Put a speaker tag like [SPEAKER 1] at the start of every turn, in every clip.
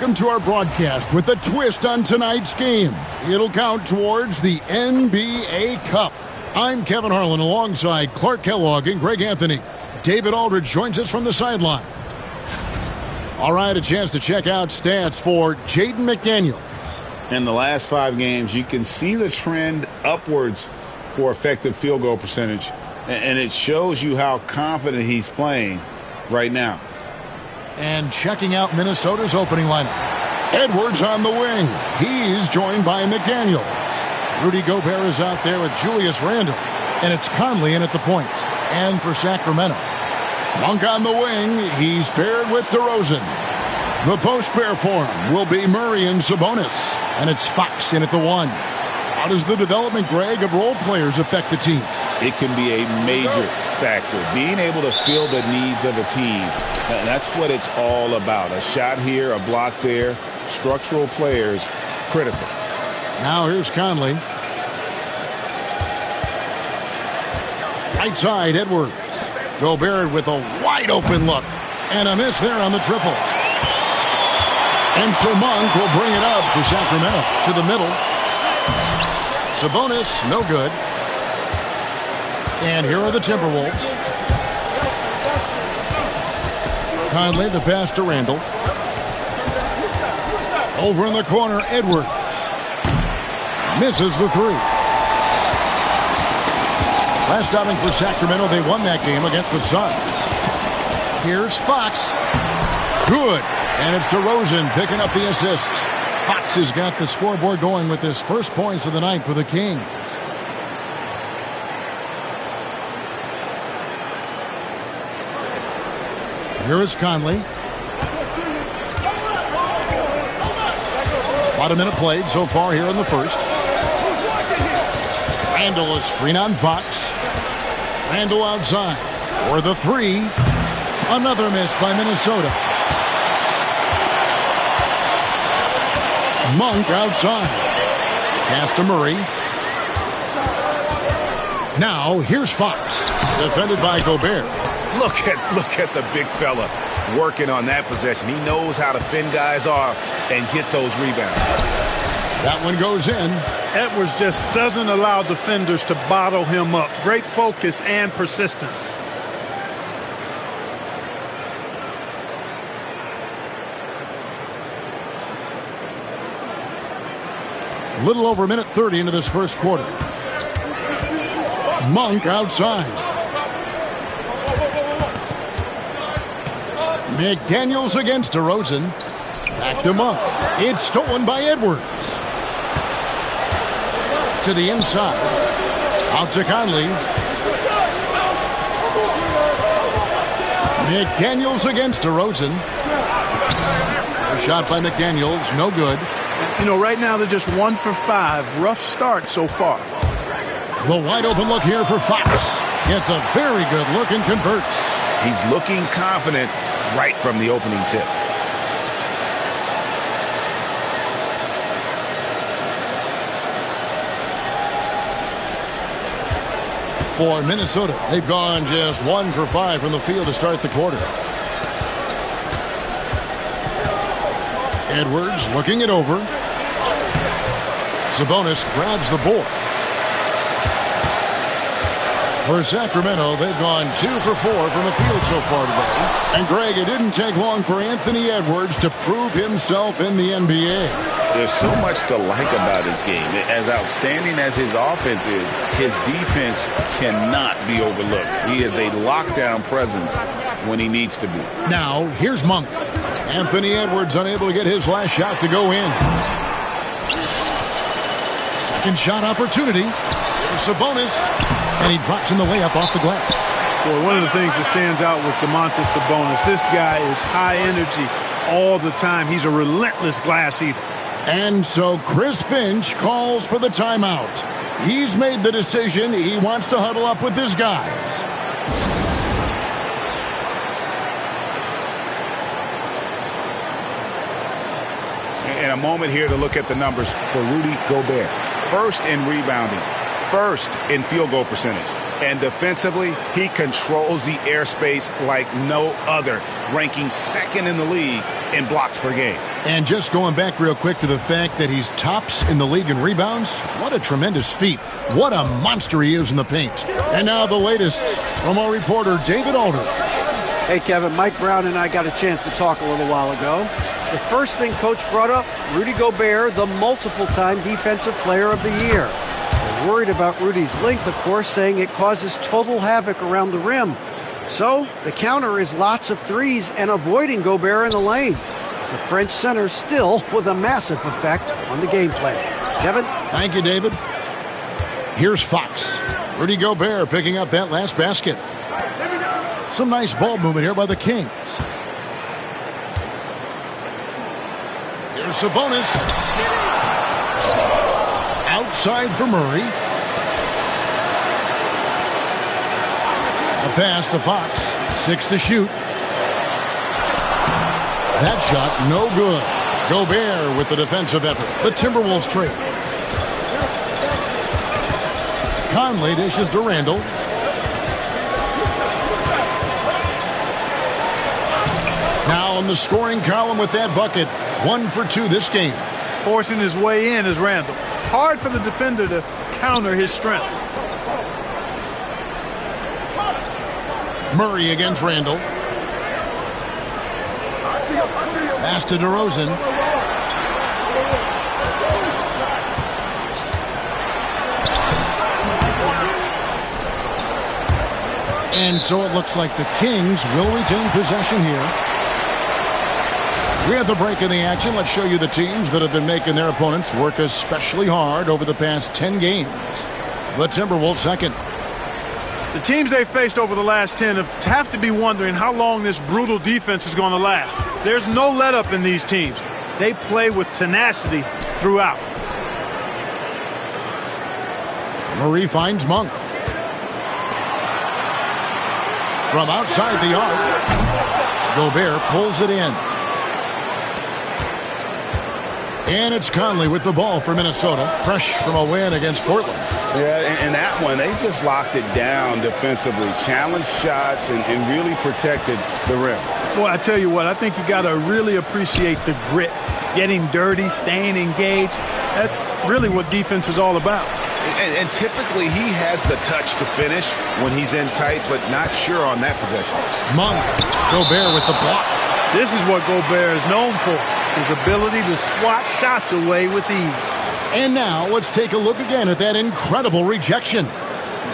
[SPEAKER 1] Welcome to our broadcast with a twist on tonight's game. It'll count towards the NBA Cup. I'm Kevin Harlan alongside Clark Kellogg and Greg Anthony. David Aldridge joins us from the sideline. All right, a chance to check out stats for Jaden McDaniels.
[SPEAKER 2] In the last 5 games, you can see the trend upwards for effective field goal percentage, and it shows you how confident he's playing right now.
[SPEAKER 1] And checking out Minnesota's opening lineup. Edwards on the wing. He's joined by McDaniels. Rudy Gobert is out there with Julius Randle. And it's Conley in at the point. And for Sacramento, Monk on the wing. He's paired with DeRozan. The post pair for him will be Murray and Sabonis. And it's Fox in at the 1. How does the development, Greg, of role players affect the team?
[SPEAKER 2] It can be a major factor. Being able to fill the needs of a team, that's what it's all about. A shot here, a block there, structural players, critical.
[SPEAKER 1] Now here's Conley. Right side, Edwards. Gobert with a wide open look. And a miss there on the triple. And so Monk will bring it up for Sacramento to the middle. Sabonis, no good. And here are the Timberwolves. Conley, the pass to Randle. Over in the corner, Edwards. Misses the 3. Last outing for Sacramento, they won that game against the Suns. Here's Fox. Good. And it's DeRozan picking up the assist. Fox has got the scoreboard going with his first points of the night for the Kings. Here is Conley. About a minute played so far here in the first. Randle a screen on Fox. Randle outside for the 3. Another miss by Minnesota. Monk outside. Pass to Murray. Now here's Fox. Defended by Gobert.
[SPEAKER 2] Look at the big fella working on that possession. He knows how to fend guys off and get those rebounds.
[SPEAKER 1] That one goes in.
[SPEAKER 3] Edwards just doesn't allow defenders to bottle him up. Great focus and persistence.
[SPEAKER 1] A little over a minute 30 into this first quarter. Monk outside. McDaniels against DeRozan. Back to Monk. It's stolen by Edwards. To the inside. Out to Conley. McDaniels against DeRozan. A shot by McDaniels. No good.
[SPEAKER 3] You know, right now they're just 1 for 5. Rough start so far.
[SPEAKER 1] The wide open look here for Fox. Gets a very good look and converts.
[SPEAKER 2] He's looking confident right from the opening tip.
[SPEAKER 1] For Minnesota, they've gone just 1 for 5 from the field to start the quarter. Edwards looking it over. Sabonis grabs the board. For Sacramento, they've gone 2 for 4 from the field so far today. And Greg, it didn't take long for Anthony Edwards to prove himself in the NBA.
[SPEAKER 2] There's so much to like about his game. As outstanding as his offense is, his defense cannot be overlooked. He is a lockdown presence when he needs to be.
[SPEAKER 1] Now, here's Monk. Anthony Edwards unable to get his last shot to go in. Second shot opportunity. Sabonis. And he drops in the layup off the glass.
[SPEAKER 3] Boy, one of the things that stands out with Domantas Sabonis, this guy is high energy all the time. He's a relentless glass eater.
[SPEAKER 1] And so Chris Finch calls for the timeout. He's made the decision. He wants to huddle up with his guys.
[SPEAKER 2] And a moment here to look at the numbers for Rudy Gobert. First in rebounding. First in field goal percentage. And defensively, he controls the airspace like no other, ranking second in the league in blocks per game.
[SPEAKER 1] And just going back real quick to the fact that he's tops in the league in rebounds, what a tremendous feat. What a monster he is in the paint. And now the latest from our reporter, David Alder.
[SPEAKER 4] Hey, Kevin, Mike Brown and I got a chance to talk a little while ago. The first thing Coach brought up, Rudy Gobert, the multiple-time Defensive Player of the Year. They're worried about Rudy's length, of course, saying it causes total havoc around the rim. So the counter is lots of threes and avoiding Gobert in the lane. The French center still with a massive effect on the game plan. Kevin?
[SPEAKER 1] Thank you, David. Here's Fox. Rudy Gobert picking up that last basket. Some nice ball movement here by the Kings. Here's Sabonis. Outside for Murray. A pass to Fox. 6 to shoot. That shot, no good. Gobert with the defensive effort. The Timberwolves trade. Conley dishes to Randall. Now on the scoring column with that bucket. 1 for 2 this game.
[SPEAKER 3] Forcing his way in is Randall. Hard for the defender to counter his strength.
[SPEAKER 1] Murray against Randall. Pass to DeRozan. And so it looks like the Kings will retain possession here. We have the break in the action. Let's show you the teams that have been making their opponents work especially hard over the past 10 games. The Timberwolves second.
[SPEAKER 3] The teams they've faced over the last 10 have to be wondering how long this brutal defense is going to last. There's no let-up in these teams. They play with tenacity throughout.
[SPEAKER 1] Murray finds Monk. From outside the arc, Gobert pulls it in. And it's Conley with the ball for Minnesota, fresh from a win against Portland.
[SPEAKER 2] Yeah, and that one, they just locked it down defensively, challenged shots, and really protected the rim.
[SPEAKER 3] Boy, I tell you what, I think you got to really appreciate the grit, getting dirty, staying engaged. That's really what defense is all about.
[SPEAKER 2] And typically he has the touch to finish when he's in tight, but not sure on that possession.
[SPEAKER 1] Monk, Gobert with the block.
[SPEAKER 3] This is what Gobert is known for, his ability to swat shots away with ease.
[SPEAKER 1] And now let's take a look again at that incredible rejection.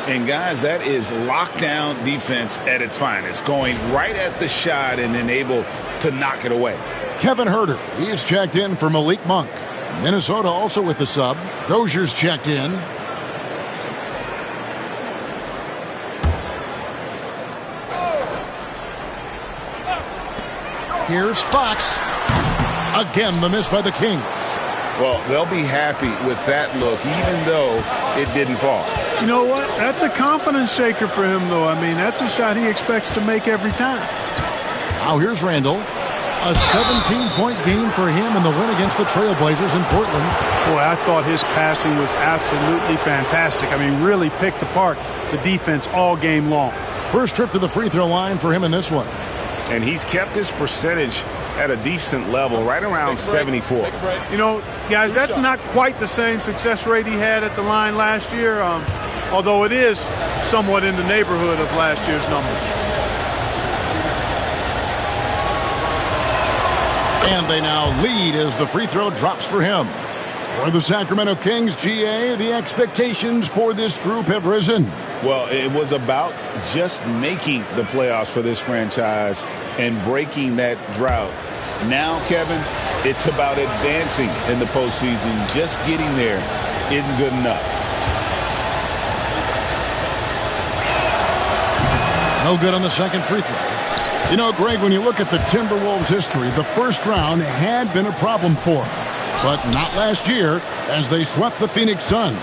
[SPEAKER 2] And guys, that is lockdown defense at its finest, going right at the shot and then able to knock it away.
[SPEAKER 1] Kevin Huerter, he's checked in for Malik Monk. Minnesota also with the sub. Dozier's checked in. Here's Fox. Again, the miss by the Kings.
[SPEAKER 2] Well, they'll be happy with that look, even though it didn't fall.
[SPEAKER 3] You know what? That's a confidence shaker for him, though. I mean, that's a shot he expects to make every time.
[SPEAKER 1] Now here's Randall. A 17-point game for him in the win against the Trailblazers in Portland.
[SPEAKER 3] Boy, I thought his passing was absolutely fantastic. I mean, really picked apart the defense all game long.
[SPEAKER 1] First trip to the free throw line for him in this one.
[SPEAKER 2] And he's kept his percentage at a decent level, right around 74.
[SPEAKER 3] You know, guys, that's not quite the same success rate he had at the line last year, although it is somewhat in the neighborhood of last year's numbers.
[SPEAKER 1] And they now lead as the free throw drops for him. For the Sacramento Kings, GA, the expectations for this group have risen.
[SPEAKER 2] Well, it was about just making the playoffs for this franchise and breaking that drought. Now, Kevin, it's about advancing in the postseason. Just getting there isn't good enough.
[SPEAKER 1] No good on the second free throw. You know, Greg, when you look at the Timberwolves' history, the first round had been a problem for them. But not last year, as they swept the Phoenix Suns.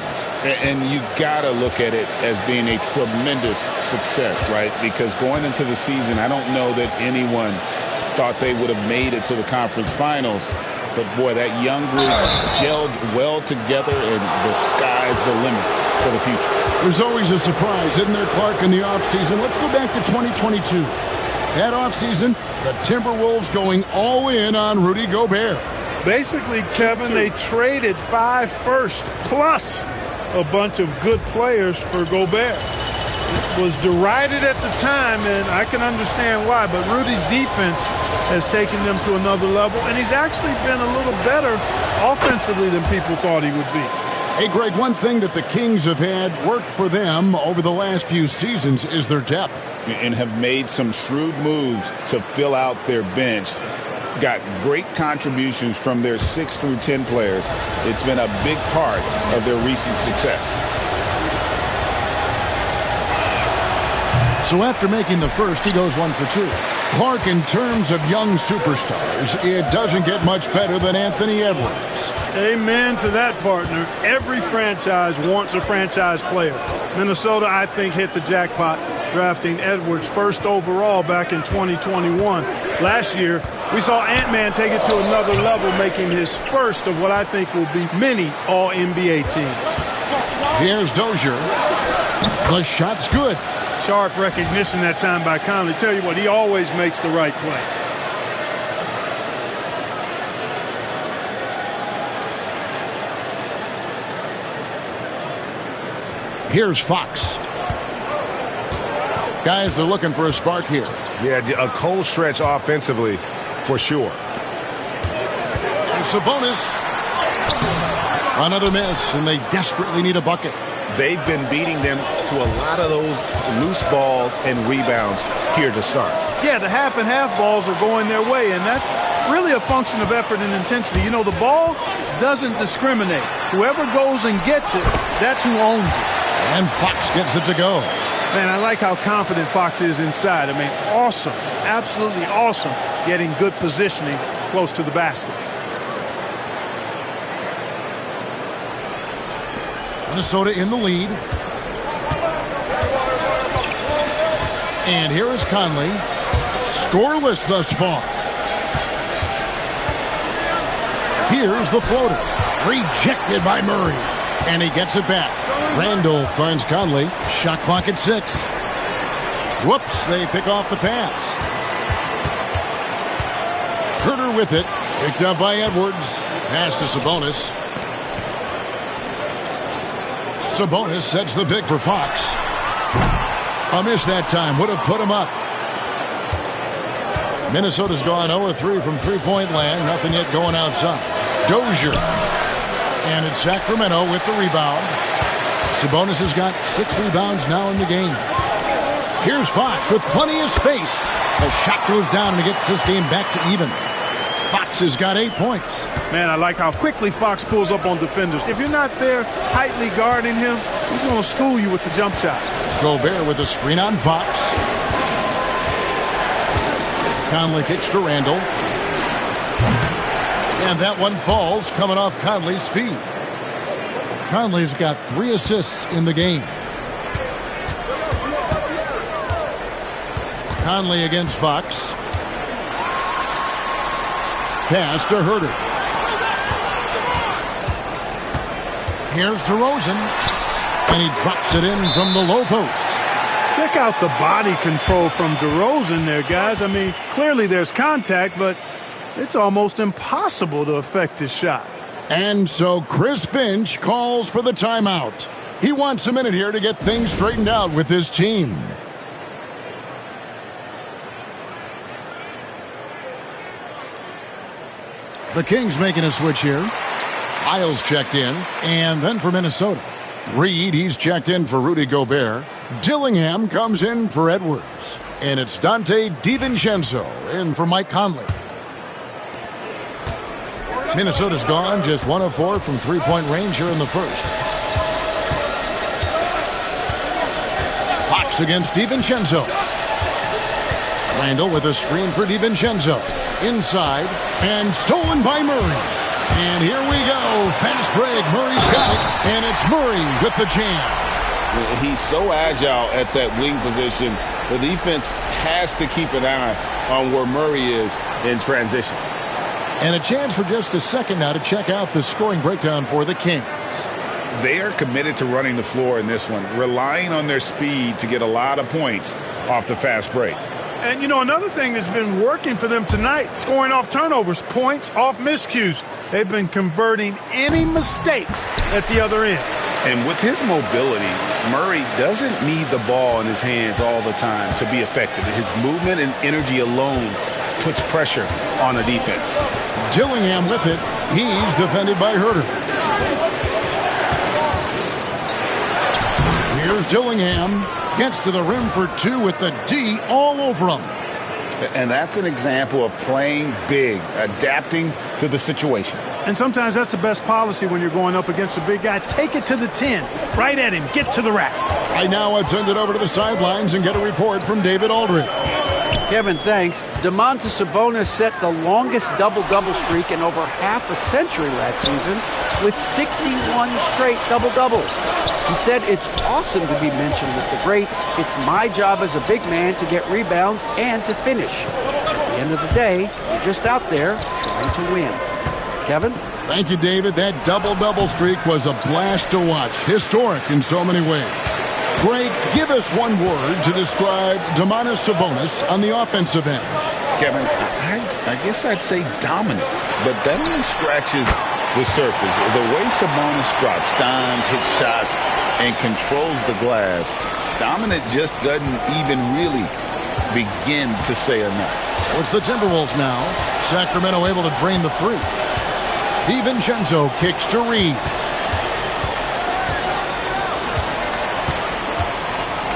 [SPEAKER 2] And you got to look at it as being a tremendous success, right? Because going into the season, I don't know that anyone thought they would have made it to the conference finals. But, boy, that young group gelled well together, and the sky's the limit for the future.
[SPEAKER 1] There's always a surprise, isn't there, Clark, in the offseason? Let's go back to 2022. That offseason, the Timberwolves going all in on Rudy Gobert.
[SPEAKER 3] Basically, Kevin, they traded 5 firsts plus a bunch of good players for Gobert. It was derided at the time, and I can understand why, but Rudy's defense has taken them to another level, and he's actually been a little better offensively than people thought he would be.
[SPEAKER 1] Hey, Greg, one thing that the Kings have had work for them over the last few seasons is their depth.
[SPEAKER 2] And have made some shrewd moves to fill out their bench. Got great contributions from their 6 through 10 players. It's been a big part of their recent success.
[SPEAKER 1] So after making the first, he goes 1 for 2. Clark, in terms of young superstars, it doesn't get much better than Anthony Edwards.
[SPEAKER 3] Amen to that, partner. Every franchise wants a franchise player. Minnesota, I think, hit the jackpot drafting Edwards first overall back in 2021. Last year, we saw Ant-Man take it to another level, making his first of what I think will be many All-NBA teams.
[SPEAKER 1] Here's Dozier. The shot's good.
[SPEAKER 3] Sharp recognition that time by Conley. Tell you what, he always makes the right play.
[SPEAKER 1] Here's Fox. Guys are looking for a spark here.
[SPEAKER 5] Yeah, a cold stretch offensively for sure.
[SPEAKER 1] There's Sabonis. Another miss, and they desperately need a bucket.
[SPEAKER 5] They've been beating them to a lot of those loose balls and rebounds here to start.
[SPEAKER 3] Yeah, the half and half balls are going their way, and that's really a function of effort and intensity. You know, the ball doesn't discriminate. Whoever goes and gets it, that's who owns it.
[SPEAKER 1] And Fox gets it to go.
[SPEAKER 3] Man, I like how confident Fox is inside. I mean, awesome, absolutely awesome, getting good positioning close to the basket.
[SPEAKER 1] Minnesota in the lead. And here is Conley. Scoreless thus far. Here's the floater. Rejected by Murray. And he gets it back. Randall finds Conley. Shot clock at 6. Whoops, they pick off the pass. Herter with it. Picked up by Edwards. Pass to Sabonis. Sabonis sets the pick for Fox. A miss that time. Would have put him up. Minnesota's gone 0-3 from three-point land. Nothing yet going outside. Dozier. And it's Sacramento with the rebound. Sabonis has got 6 rebounds now in the game. Here's Fox with plenty of space. The shot goes down and gets this game back to even. Fox has got 8 points.
[SPEAKER 3] Man, I like how quickly Fox pulls up on defenders. If you're not there tightly guarding him, he's going to school you with the jump shot.
[SPEAKER 1] Gobert with a screen on Fox. Conley kicks to Randall. And that one falls coming off Conley's feet. Conley's got 3 assists in the game. Conley against Fox. Pass to Herter. Here's DeRozan. And he drops it in from the low post.
[SPEAKER 3] Check out the body control from DeRozan there, guys. I mean, clearly there's contact, but it's almost impossible to affect his shot.
[SPEAKER 1] And so Chris Finch calls for the timeout. He wants a minute here to get things straightened out with his team. The Kings making a switch here. Isles checked in. And then for Minnesota, Reed, he's checked in for Rudy Gobert. Dillingham comes in for Edwards. And it's Dante DiVincenzo in for Mike Conley. Minnesota's gone just 1 of 4 from three-point range here in the first. Fox against DiVincenzo. Randall with a screen for DiVincenzo. Inside, and stolen by Murray. And here we go. Fast break. Murray's got it, and it's Murray with the jam.
[SPEAKER 2] He's so agile at that wing position. The defense has to keep an eye on where Murray is in transition.
[SPEAKER 1] And a chance for just a second now to check out the scoring breakdown for the Kings.
[SPEAKER 2] They are committed to running the floor in this one, relying on their speed to get a lot of points off the fast break.
[SPEAKER 3] And, you know, another thing that's been working for them tonight, scoring off turnovers, points off miscues. They've been converting any mistakes at the other end.
[SPEAKER 2] And with his mobility, Murray doesn't need the ball in his hands all the time to be effective. His movement and energy alone puts pressure on the defense.
[SPEAKER 1] Dillingham with it. He's defended by Herter. Here's Dillingham. Gets to the rim for two with the D all over him.
[SPEAKER 2] And that's an example of playing big, adapting to the situation.
[SPEAKER 3] And sometimes that's the best policy when you're going up against a big guy. Take it to the 10. Right at him. Get to the rack.
[SPEAKER 1] Right now, let's send it over to the sidelines and get a report from David Aldridge.
[SPEAKER 4] Kevin, thanks. Domantas Sabonis set the longest double-double streak in over half a century last season with 61 straight double-doubles. He said, "It's awesome to be mentioned with the greats. It's my job as a big man to get rebounds and to finish. At the end of the day, you're just out there trying to win." Kevin?
[SPEAKER 1] Thank you, David. That double-double streak was a blast to watch. Historic in so many ways. Greg, give us one word to describe Domantas Sabonis on the offensive end.
[SPEAKER 2] Kevin, I guess I'd say dominant, but that only scratches the surface. The way Sabonis drops dimes, hits shots, and controls the glass, dominant just doesn't even really begin to say enough.
[SPEAKER 1] So it's the Timberwolves now. Sacramento able to drain the three. DiVincenzo kicks to Reed.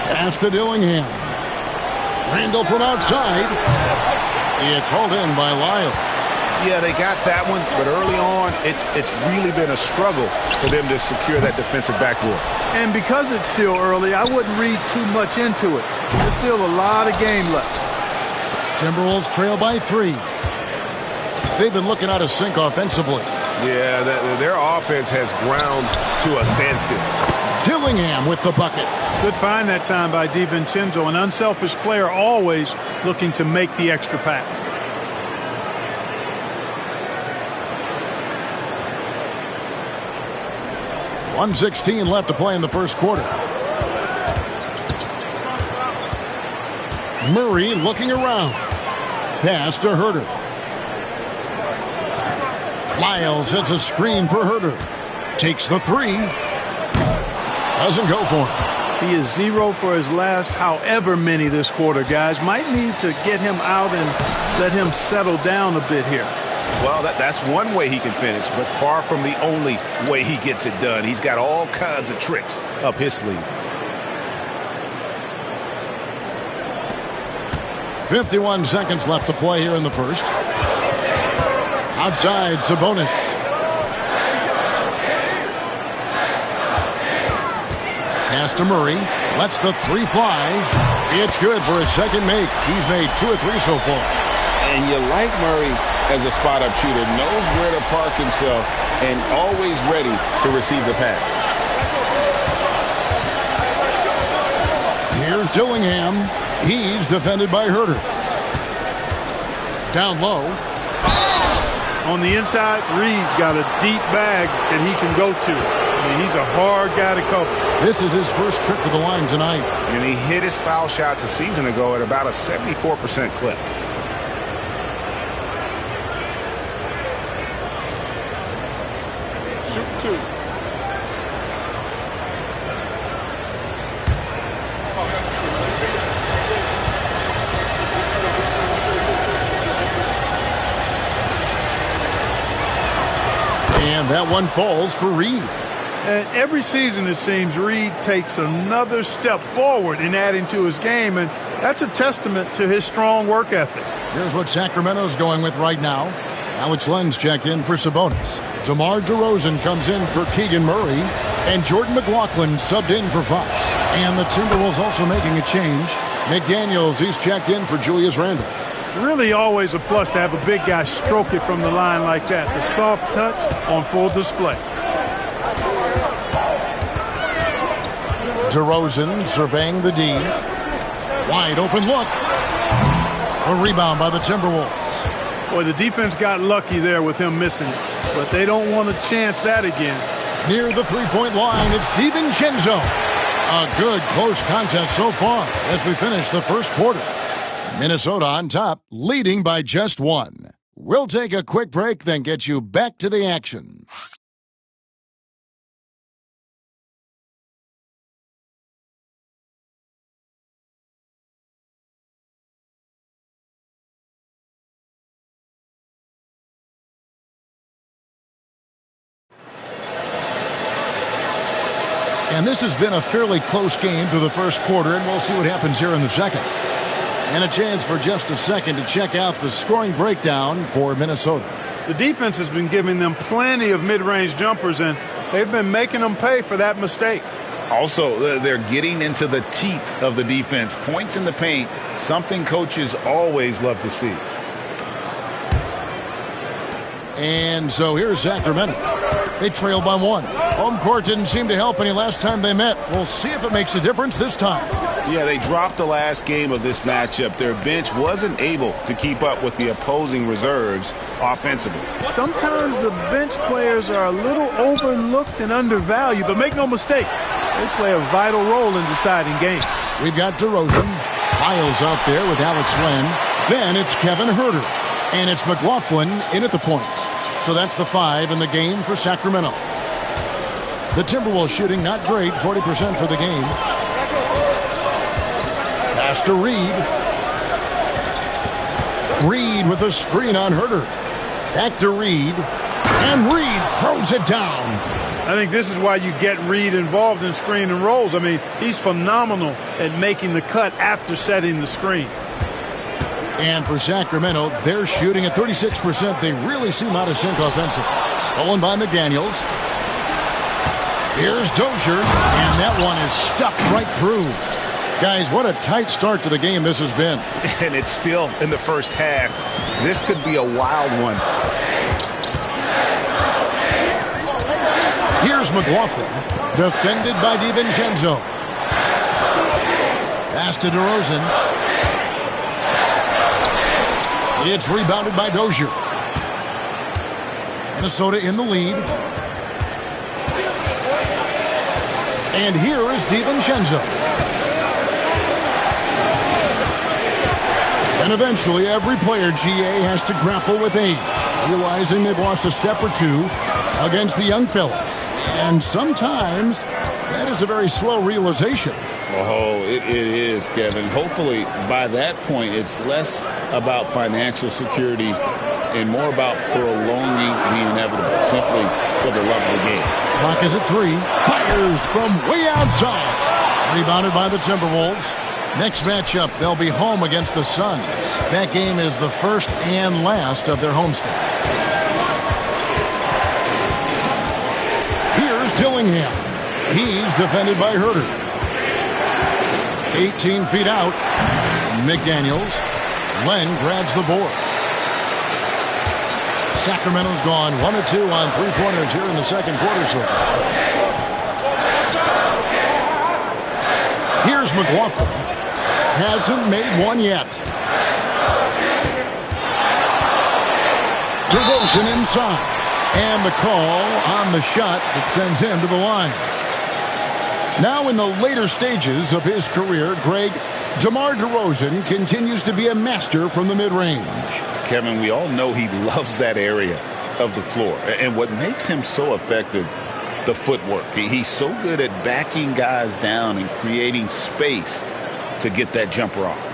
[SPEAKER 1] Pass to Dillingham. Randall from outside. It's hauled in by Lyles.
[SPEAKER 5] Yeah, they got that one, but early on, it's really been a struggle for them to secure that defensive backboard.
[SPEAKER 3] And because it's still early, I wouldn't read too much into it. There's still a lot of game left.
[SPEAKER 1] Timberwolves trail by 3. They've been looking out of sync offensively.
[SPEAKER 5] Yeah, their offense has ground to a standstill.
[SPEAKER 1] Dillingham with the bucket.
[SPEAKER 3] Good find that time by DiVincenzo, an unselfish player always looking to make the extra pass.
[SPEAKER 1] .116 left to play in the first quarter. Murray looking around. Pass to Herter. Lyles hits a screen for Herter. Takes the three. Doesn't go for him.
[SPEAKER 3] He is 0 for his last however many this quarter, guys. Might need to get him out and let him settle down a bit here.
[SPEAKER 5] Well, that's one way he can finish, but far from the only way he gets it done. He's got all kinds of tricks up his sleeve.
[SPEAKER 1] 51 seconds left to play here in the first. Outside, Sabonis. Pass to Murray. Lets the three fly. It's good for his second make. He's made 2 or 3 so far.
[SPEAKER 2] And you like Murray as a spot-up shooter. Knows where to park himself and always ready to receive the pass.
[SPEAKER 1] Here's Dillingham. He's defended by Herter. Down low.
[SPEAKER 3] On the inside, Reed's got a deep bag that he can go to. I mean, he's a hard guy to cover.
[SPEAKER 1] This is his first trip to the line tonight.
[SPEAKER 5] And he hit his foul shots a season ago at about a 74% clip.
[SPEAKER 3] Shoot 2.
[SPEAKER 1] And that one falls for Reed.
[SPEAKER 3] And every season, it seems, Reed takes another step forward in adding to his game, and that's a testament to his strong work ethic.
[SPEAKER 1] Here's what Sacramento's going with right now. Alex Lenz checked in for Sabonis. DeMar DeRozan comes in for Keegan Murray, and Jordan McLaughlin subbed in for Fox. And the Timberwolves also making a change. McDaniels, he's checked in for Julius Randle.
[SPEAKER 3] Really always a plus to have a big guy stroke it from the line like that. The soft touch on full display.
[SPEAKER 1] DeRozan surveying the D. Wide open look. A rebound by the Timberwolves.
[SPEAKER 3] Boy, the defense got lucky there with him missing it, but they don't want to chance that again.
[SPEAKER 1] Near the three-point line, it's DiVincenzo. A good close contest so far as we finish the first quarter. Minnesota on top, leading by just one. We'll take a quick break, then get you back to the action. And this has been a fairly close game through the first quarter, and we'll see what happens here in the second. And a chance for just a second to check out the scoring breakdown for Minnesota.
[SPEAKER 3] The defense has been giving them plenty of mid-range jumpers, and they've been making them pay for that mistake.
[SPEAKER 2] Also, they're getting into the teeth of the defense. Points in the paint, something coaches always love to see.
[SPEAKER 1] And so here's Sacramento. They trail by one. Home court didn't seem to help any last time they met. We'll see if it makes a difference this time.
[SPEAKER 5] Yeah, they dropped the last game of this matchup. Their bench wasn't able to keep up with the opposing reserves offensively.
[SPEAKER 3] Sometimes the bench players are a little overlooked and undervalued, but make no mistake, they play a vital role in deciding games.
[SPEAKER 1] We've got DeRozan. Miles out there with Alex Len. Then it's Kevin Huerter. And it's McLaughlin in at the point. So that's the 5 in the game for Sacramento. The Timberwolves shooting not great, 40% for the game. Pass to Reed. Reed with a screen on Huerter. Back to Reed. And Reed throws it down.
[SPEAKER 3] I think this is why you get Reed involved in screen and rolls. I mean, he's phenomenal at making the cut after setting the screen.
[SPEAKER 1] And for Sacramento, they're shooting at 36%. They really seem out of sync offensively. Stolen by McDaniels. Here's Dozier, and that one is stuffed right through. Guys, what a tight start to the game this has been.
[SPEAKER 5] And it's still in the first half. This could be a wild one.
[SPEAKER 1] Here's McLaughlin, defended by DiVincenzo. Pass to DeRozan. It's rebounded by Dozier. Minnesota in the lead. And here is DiVincenzo. And eventually every player, GA, has to grapple with age, realizing they've lost a step or two against the young fellas. And sometimes that is a very slow realization.
[SPEAKER 2] Oh, it is, Kevin. Hopefully, by that point, it's less about financial security and more about prolonging the inevitable, simply for the love of the game.
[SPEAKER 1] Clock is at 3. Fires from way outside. Rebounded by the Timberwolves. Next matchup, they'll be home against the Suns. That game is the first and last of their homestand. Here's Dillingham. He's defended by Huerter. 18 feet out. McDaniels. Len grabs the board. Sacramento's gone 1 of 2 on three-pointers here in the second quarter so far. Here's McLaughlin. Hasn't made one yet. DeRozan inside. And the call on the shot that sends him to the line. Now in the later stages of his career, Greg, DeMar DeRozan continues to be a master from the mid-range.
[SPEAKER 2] Kevin, we all know he loves that area of the floor. And what makes him so effective, the footwork. He's so good at backing guys down and creating space to get that jumper off.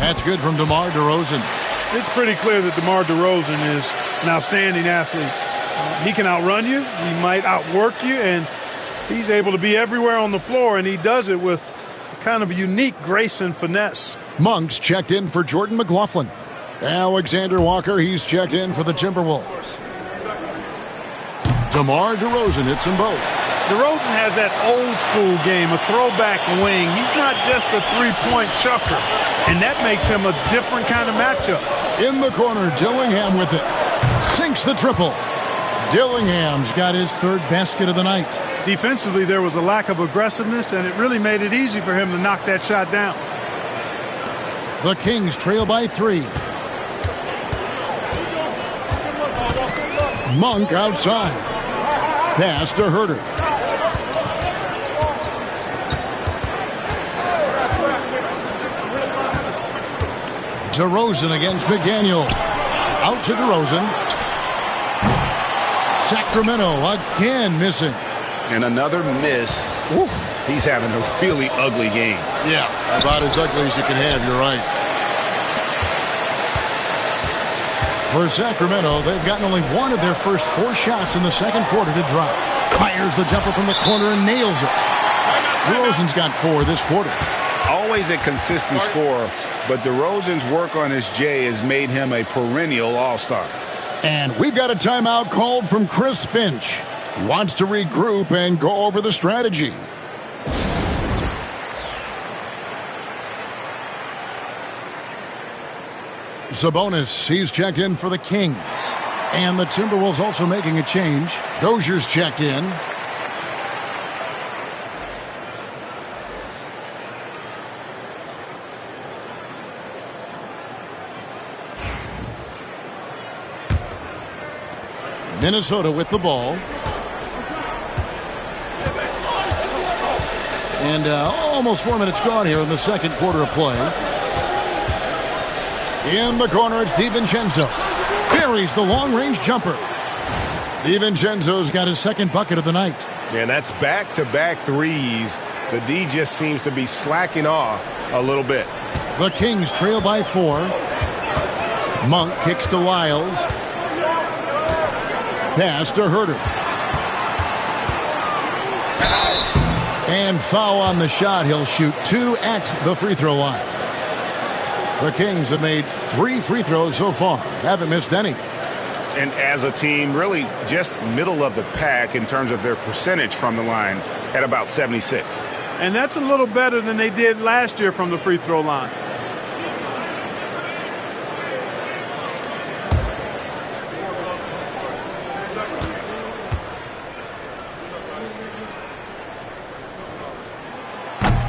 [SPEAKER 1] That's good from DeMar DeRozan.
[SPEAKER 3] It's pretty clear that DeMar DeRozan is an outstanding athlete. He can outrun you, he might outwork you, and he's able to be everywhere on the floor, and he does it with kind of a unique grace and finesse.
[SPEAKER 1] Monk's checked in for Jordan McLaughlin. Alexander Walker, he's checked in for the Timberwolves. DeMar DeRozan hits them both.
[SPEAKER 3] DeRozan has that old school game, a throwback wing. He's not just a three-point chucker, and that makes him a different kind of matchup.
[SPEAKER 1] In the corner, Dillingham with it. Sinks the triple. Dillingham's got his third basket of the night.
[SPEAKER 3] Defensively, there was a lack of aggressiveness, and it really made it easy for him to knock that shot down.
[SPEAKER 1] The Kings trail by 3. Monk outside. Pass to Herter. DeRozan against McDaniel. Out to DeRozan. Sacramento again missing.
[SPEAKER 5] And another miss. Woo. He's having a really ugly game.
[SPEAKER 1] Yeah, about as ugly as you can have, you're right. For Sacramento, they've gotten only one of their first 4 shots in the second quarter to drop. Fires the jumper from the corner and nails it. DeRozan's got 4 this quarter.
[SPEAKER 5] Always a consistent scorer, but DeRozan's work on his J has made him a perennial all-star.
[SPEAKER 1] And we've got a timeout called from Chris Finch. He wants to regroup and go over the strategy. Sabonis, he's checked in for the Kings. And the Timberwolves also making a change. Dozier's checked in. Minnesota with the ball. And almost 4 minutes gone here in the second quarter of play. In the corner, it's DiVincenzo. Buries the long-range jumper. DiVincenzo's got his second bucket of the night.
[SPEAKER 5] And that's back-to-back threes. The D just seems to be slacking off a little bit.
[SPEAKER 1] The Kings trail by 4. Monk kicks to Lyles. Pass to Herter. And foul on the shot. He'll shoot 2 at the free throw line. The Kings have made 3 free throws so far. Haven't missed any.
[SPEAKER 5] And as a team, really just middle of the pack in terms of their percentage from the line at about 76.
[SPEAKER 3] And that's a little better than they did last year from the free throw line.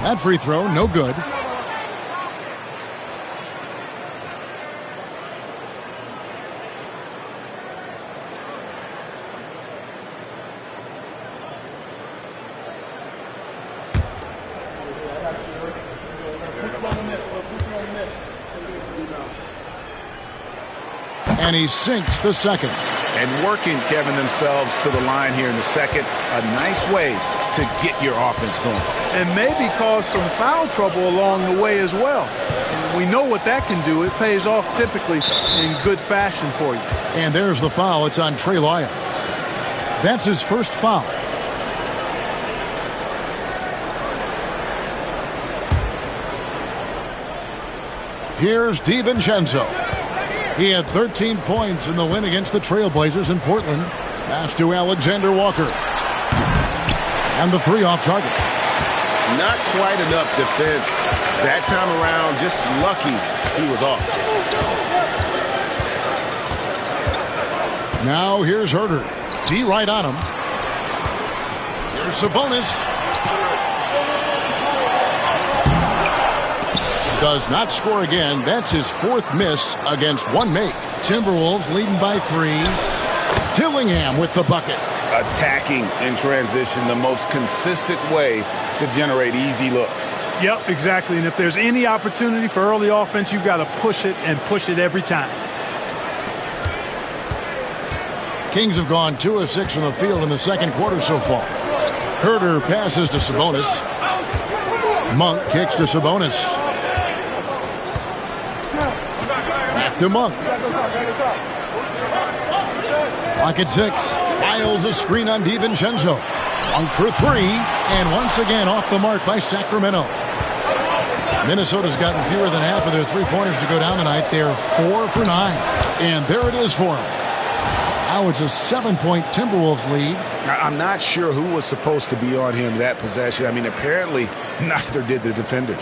[SPEAKER 1] That free throw, no good. And he sinks the second.
[SPEAKER 5] And working, Kevin, themselves to the line here in the second. A nice way to get your offense going.
[SPEAKER 3] And maybe cause some foul trouble along the way as well. And we know what that can do. It pays off typically in good fashion for you.
[SPEAKER 1] And there's the foul. It's on Trey Lyles. That's his first foul. Here's DiVincenzo. He had 13 points in the win against the Trailblazers in Portland. Pass to Alexander Walker. And the 3 off target.
[SPEAKER 5] Not quite enough defense. That time around, just lucky he was off.
[SPEAKER 1] Now here's Herter. D right on him. Here's Sabonis. Does not score again. That's his 4th miss against 1 make. Timberwolves leading by 3. Dillingham with the bucket.
[SPEAKER 2] Attacking in transition, the most consistent way to generate easy looks.
[SPEAKER 3] Yep, exactly. And if there's any opportunity for early offense, you've got to push it and push it every time.
[SPEAKER 1] Kings have gone 2 of 6 from the field in the second quarter so far. Herter passes to Sabonis. Monk kicks to Sabonis. Back to Monk. Clock at 6. Lyles a screen on DiVincenzo. Monk for 3. And once again off the mark by Sacramento. Minnesota's gotten fewer than half of their 3-pointers to go down tonight. They're 4 for 9. And there it is for them. Now it's a 7-point Timberwolves lead.
[SPEAKER 5] I'm not sure who was supposed to be on him that possession. I mean, apparently neither did the defenders.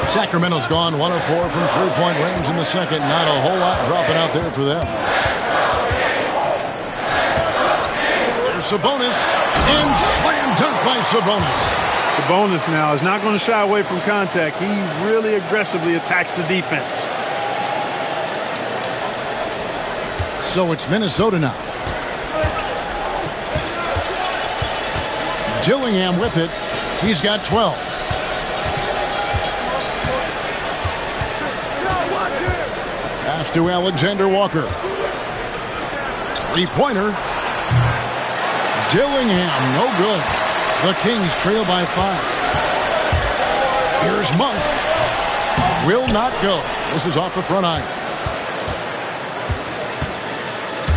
[SPEAKER 1] Sacramento's gone 1 of 4 from 3-point range in the second. Not a whole lot dropping out there for them. There's Sabonis. And slam dunk by Sabonis.
[SPEAKER 3] Sabonis now is not going to shy away from contact. He really aggressively attacks the defense.
[SPEAKER 1] So it's Minnesota now. Dillingham with it. He's got 12. Pass to Alexander Walker. Three-pointer. Dillingham, no good. The Kings trail by 5. Here's Monk. Will not go. This is off the front iron.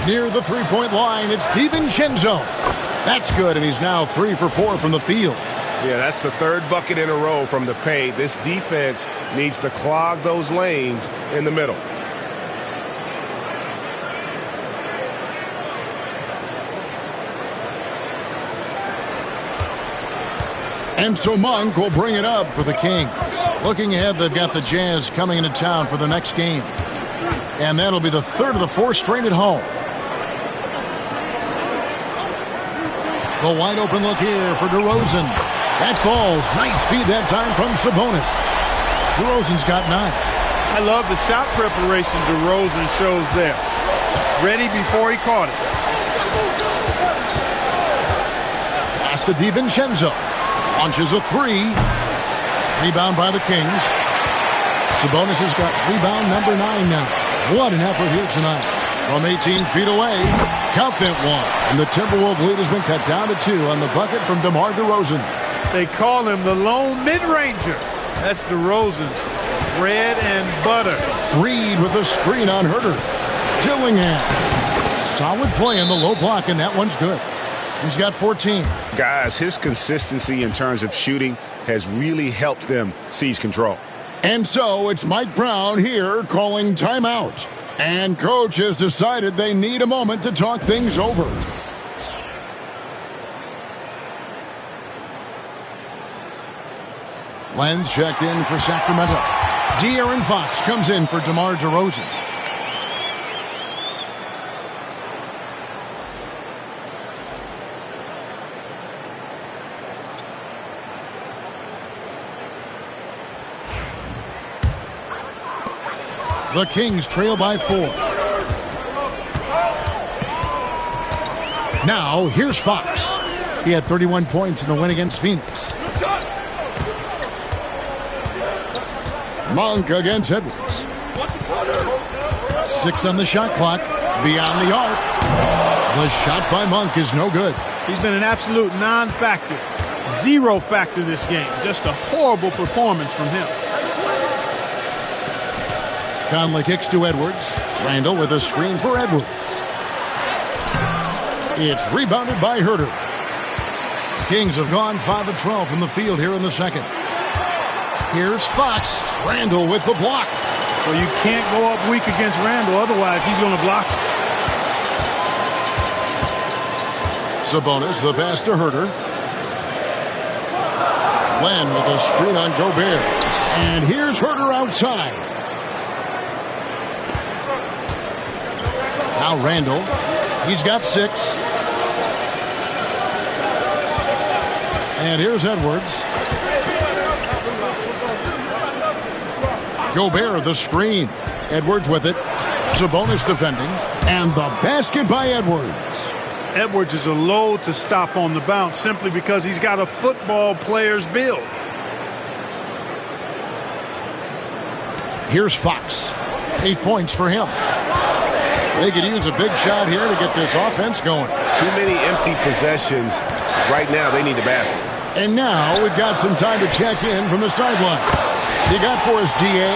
[SPEAKER 1] Near the three-point line, it's DiVincenzo. That's good, and he's now 3 for 4 from the field.
[SPEAKER 5] Yeah, that's the third bucket in a row from the paint. This defense needs to clog those lanes in the middle.
[SPEAKER 1] And so Monk will bring it up for the Kings. Looking ahead, they've got the Jazz coming into town for the next game. And that'll be the third of the 4 straight at home. The wide open look here for DeRozan. That falls. Nice feed that time from Sabonis. DeRozan's got 9.
[SPEAKER 3] I love the shot preparation DeRozan shows there. Ready before he caught it.
[SPEAKER 1] Pass to DiVincenzo. Launches a 3. Rebound by the Kings. Sabonis has got rebound number 9 now. What an effort here tonight. From 18 feet away. Count that one. And the Timberwolves lead has been cut down to 2 on the bucket from DeMar DeRozan.
[SPEAKER 3] They call him the lone mid-ranger. That's DeRozan. Bread and butter.
[SPEAKER 1] Reed with a screen on Herter. Dillingham. Solid play in the low block, and that one's good. He's got 14.
[SPEAKER 5] Guys, his consistency in terms of shooting has really helped them seize control.
[SPEAKER 1] And so it's Mike Brown here calling timeout. And coach has decided they need a moment to talk things over. Lenz checked in for Sacramento. De'Aaron Fox comes in for DeMar DeRozan. The Kings trail by 4. Now, here's Fox. He had 31 points in the win against Phoenix. Monk against Edwards. 6 on the shot clock. Beyond the arc. The shot by Monk is no good.
[SPEAKER 3] He's been an absolute non-factor. 0 factor this game. Just a horrible performance from him.
[SPEAKER 1] Conley kicks to Edwards. Randall with a screen for Edwards. It's rebounded by Herter. Kings have gone 5 of 12 from the field here in the second. Here's Fox. Randall with the block.
[SPEAKER 3] Well, you can't go up weak against Randall, otherwise he's going to block it.
[SPEAKER 1] Sabonis, the pass to Herter. Len with a screen on Gobert. And here's Herter outside. Now Randall. He's got 6. And here's Edwards. Gobert, the screen. Edwards with it. Sabonis defending. And the basket by Edwards.
[SPEAKER 3] Edwards is a load to stop on the bounce simply because he's got a football player's build.
[SPEAKER 1] Here's Fox. 8 points for him. They could use a big shot here to get this offense going.
[SPEAKER 5] Too many empty possessions. Right now, they need a basket.
[SPEAKER 1] And now we've got some time to check in from the sideline. You got for us, D.A.?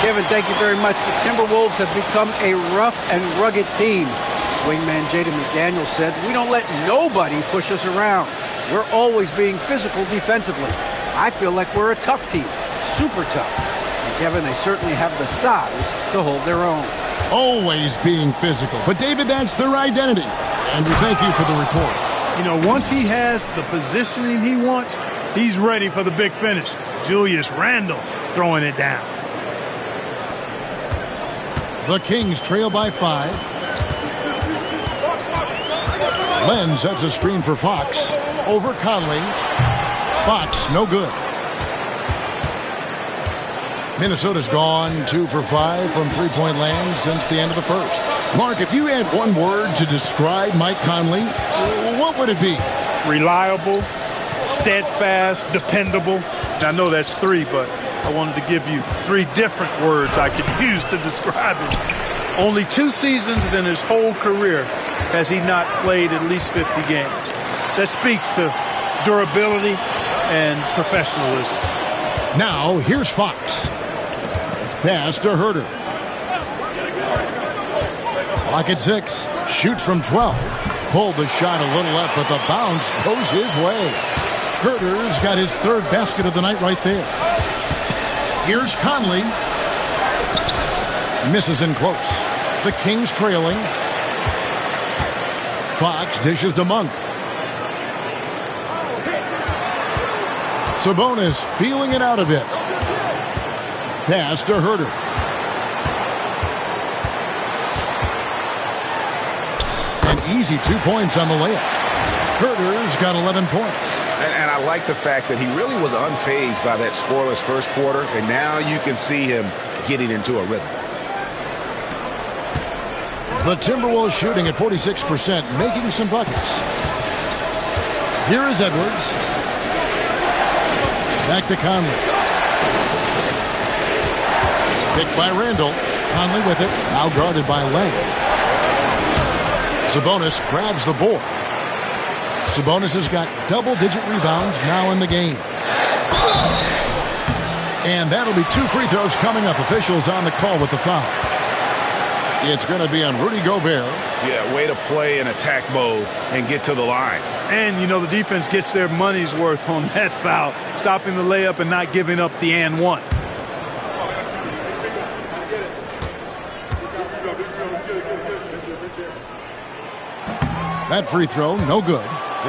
[SPEAKER 4] Kevin, thank you very much. The Timberwolves have become a rough and rugged team. Swingman Jaden McDaniels said, "We don't let nobody push us around. We're always being physical defensively. I feel like we're a tough team, super tough." And Kevin, they certainly have the size to hold their own.
[SPEAKER 1] Always being physical. But, David, that's their identity. And we thank you for the report.
[SPEAKER 3] You know, once he has the positioning he wants, he's ready for the big finish. Julius Randle throwing it down.
[SPEAKER 1] The Kings trail by 5. Len sets a screen for Fox. Over Conley. Fox, no good. Minnesota's gone 2 for 5 from three-point land since the end of the first. Mark, if you had one word to describe Mike Conley, what would it be?
[SPEAKER 3] Reliable, steadfast, dependable. I know that's 3, but I wanted to give you 3 different words I could use to describe him. Only 2 seasons in his whole career has he not played at least 50 games. That speaks to durability and professionalism.
[SPEAKER 1] Now, here's Fox. Pass to Herter. Clock at 6. Shoots from 12. Pulled the shot a little left, but the bounce goes his way. Herter's got his 3rd basket of the night right there. Here's Conley. Misses in close. The Kings trailing. Fox dishes to Monk. Sabonis feeling it out a bit. Pass to Herter. An easy 2 points on the layup. Herter's got 11 points.
[SPEAKER 5] And I like the fact that he really was unfazed by that scoreless first quarter, and now you can see him getting into a rhythm.
[SPEAKER 1] The Timberwolves shooting at 46%, making some buckets. Here is Edwards. Back to Conley. Picked by Randall. Conley with it. Now guarded by Lang. Sabonis grabs the board. Sabonis has got double-digit rebounds now in the game. And that'll be 2 free throws coming up. Officials on the call with the foul. It's going to be on Rudy Gobert.
[SPEAKER 5] Yeah, way to play in attack mode and get to the line.
[SPEAKER 3] And, you know, the defense gets their money's worth on that foul, stopping the layup and not giving up the and one.
[SPEAKER 1] That free throw, no good.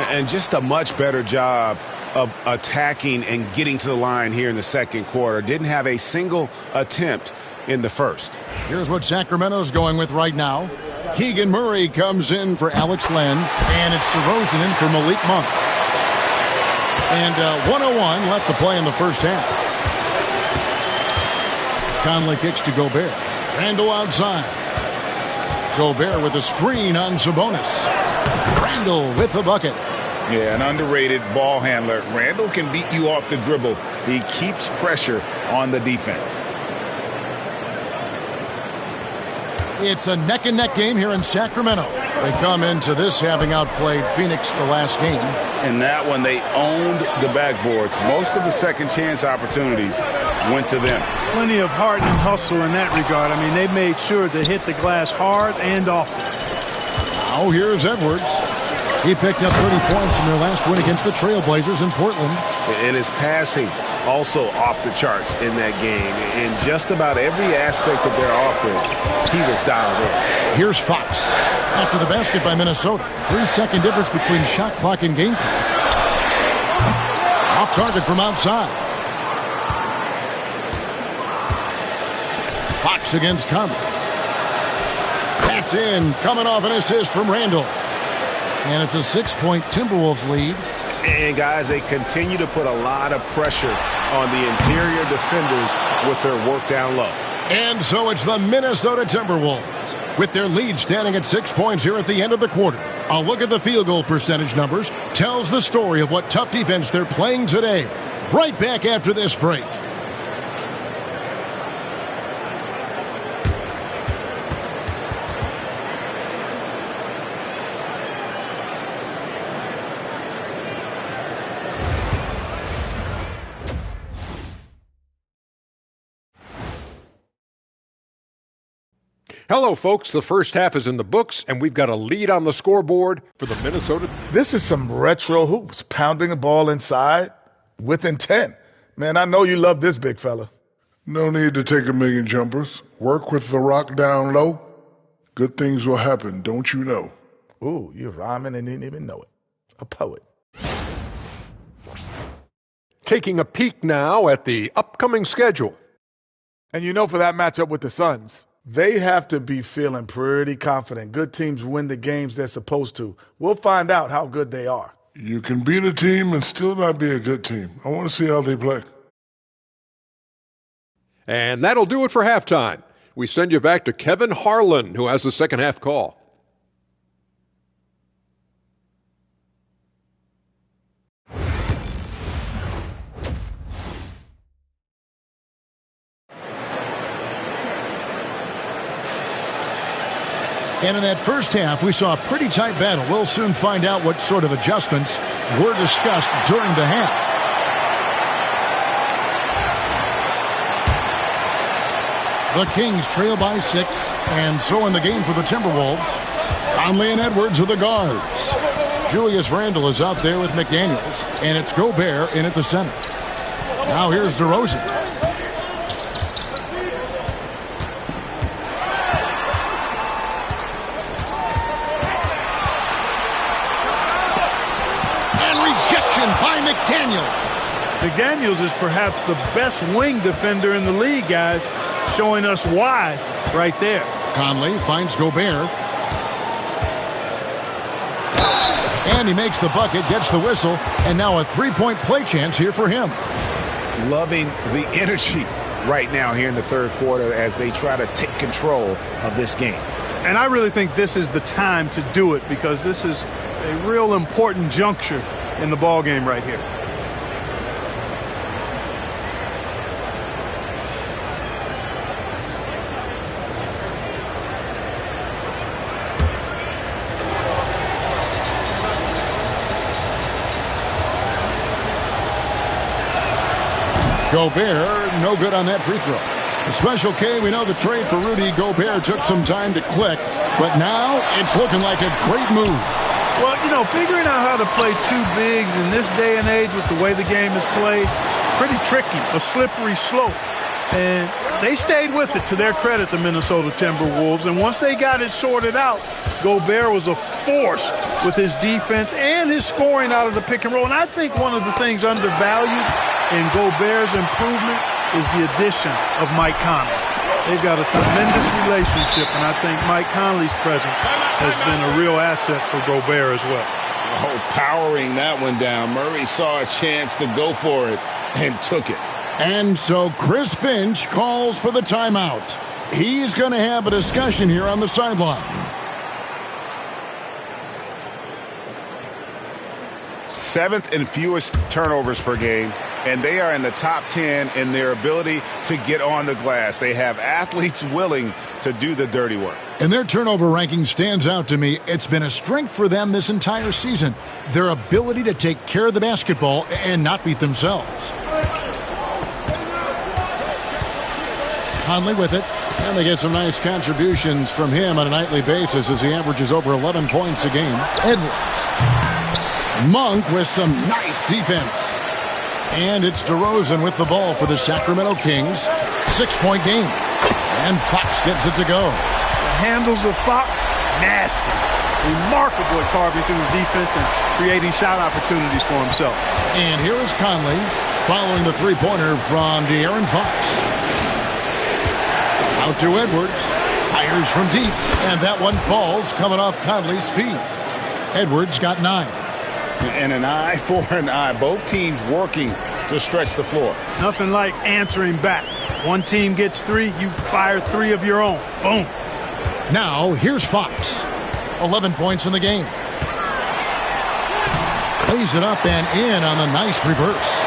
[SPEAKER 5] And just a much better job of attacking and getting to the line here in the second quarter. Didn't have a single attempt in the first.
[SPEAKER 1] Here's what Sacramento's going with right now. Keegan Murray comes in for Alex Len, and it's DeRozan in for Malik Monk. And 101 left to play in the first half. Conley kicks to Gobert. Randall outside. Gobert with a screen on Sabonis. Randall with the bucket.
[SPEAKER 2] Yeah, an underrated ball handler. Randall can beat you off the dribble. He keeps pressure on the defense.
[SPEAKER 1] It's a neck-and-neck game here in Sacramento. They come into this having outplayed Phoenix the last game.
[SPEAKER 2] In that one, they owned the backboards. Most of the second chance opportunities went to them.
[SPEAKER 3] Plenty of heart and hustle in that regard. I mean, they made sure to hit the glass hard and often.
[SPEAKER 1] Now here's Edwards. He picked up 30 points in their last win against the Trailblazers in Portland.
[SPEAKER 5] And his passing also off the charts in that game. In just about every aspect of their offense, he was dialed in.
[SPEAKER 1] Here's Fox. After the basket by Minnesota. 3-second difference between shot clock and game clock. Off target from outside. Fox against Conley. That's in. Coming off an assist from Randall. And it's a 6-point Timberwolves lead.
[SPEAKER 5] And, guys, they continue to put a lot of pressure on the interior defenders with their work down low.
[SPEAKER 1] And so it's the Minnesota Timberwolves with their lead standing at 6 points here at the end of the quarter. A look at the field goal percentage numbers tells the story of what tough defense they're playing today. Right back after this break.
[SPEAKER 6] Hello, folks. The first half is in the books, and we've got a lead on the scoreboard for the Minnesota.
[SPEAKER 7] This is some retro hoops, pounding the ball inside with intent. Man, I know you love this big fella.
[SPEAKER 8] No need to take a million jumpers. Work with the rock down low. Good things will happen, don't you know?
[SPEAKER 7] Ooh, you're rhyming and didn't even know it. A poet.
[SPEAKER 6] Taking a peek now at the upcoming schedule.
[SPEAKER 7] And you know, for that matchup with the Suns, they have to be feeling pretty confident. Good teams win the games they're supposed to. We'll find out how good they are.
[SPEAKER 8] You can beat a team and still not be a good team. I want to see how they play.
[SPEAKER 6] And that'll do it for halftime. We send you back to Kevin Harlan, who has the second half call.
[SPEAKER 1] And in that first half, we saw a pretty tight battle. We'll soon find out what sort of adjustments were discussed during the half. The Kings trail by 6, and so in the game for the Timberwolves, Conley and Edwards are the guards. Julius Randle is out there with McDaniels, and it's Gobert in at the center. Now here's DeRozan.
[SPEAKER 3] McDaniels is perhaps the best wing defender in the league, guys, showing us why right there.
[SPEAKER 1] Conley finds Gobert. And he makes the bucket, gets the whistle, and now a three-point play chance here for him.
[SPEAKER 5] Loving the energy right now here in the third quarter as they try to take control of this game.
[SPEAKER 3] And I really think this is the time to do it because this is a real important juncture in the ball game right here.
[SPEAKER 1] Gobert, no good on that free throw. The Special K, we know the trade for Rudy Gobert took some time to click, but now it's looking like a great move.
[SPEAKER 3] Well, you know, figuring out how to play two bigs in this day and age with the way the game is played, pretty tricky, a slippery slope. And they stayed with it, to their credit, the Minnesota Timberwolves. And once they got it sorted out, Gobert was a force with his defense and his scoring out of the pick and roll. And I think one of the things undervalued in Gobert's improvement is the addition of Mike Conley. They've got a tremendous relationship, and I think Mike Conley's presence has been a real asset for Gobert as well.
[SPEAKER 2] Oh, powering that one down. Murray saw a chance to go for it and took it.
[SPEAKER 1] And so Chris Finch calls for the timeout. He's going to have a discussion here on the sideline.
[SPEAKER 5] Seventh and fewest turnovers per game, and they are in the top 10 in their ability to get on the glass. They have athletes willing to do the dirty work.
[SPEAKER 1] And their turnover ranking stands out to me. It's been a strength for them this entire season. Their ability to take care of the basketball and not beat themselves. Conley with it, and they get some nice contributions from him on a nightly basis as he averages over 11 points a game. Edwards. Monk with some nice defense. And it's DeRozan with the ball for the Sacramento Kings. 6-point game. And Fox gets it to go.
[SPEAKER 3] The handles of Fox, nasty. Remarkable at carving through the defense and creating shot opportunities for himself.
[SPEAKER 1] And here is Conley following the three-pointer from De'Aaron Fox. Out to Edwards. Fires from deep. And that one falls coming off Conley's feet. Edwards got 9.
[SPEAKER 2] And an eye for an eye. Both teams working to stretch the floor.
[SPEAKER 3] Nothing like answering back. One team gets 3, you fire 3 of your own. Boom.
[SPEAKER 1] Now, here's Fox. 11 points in the game. Lays it up and in on the nice reverse.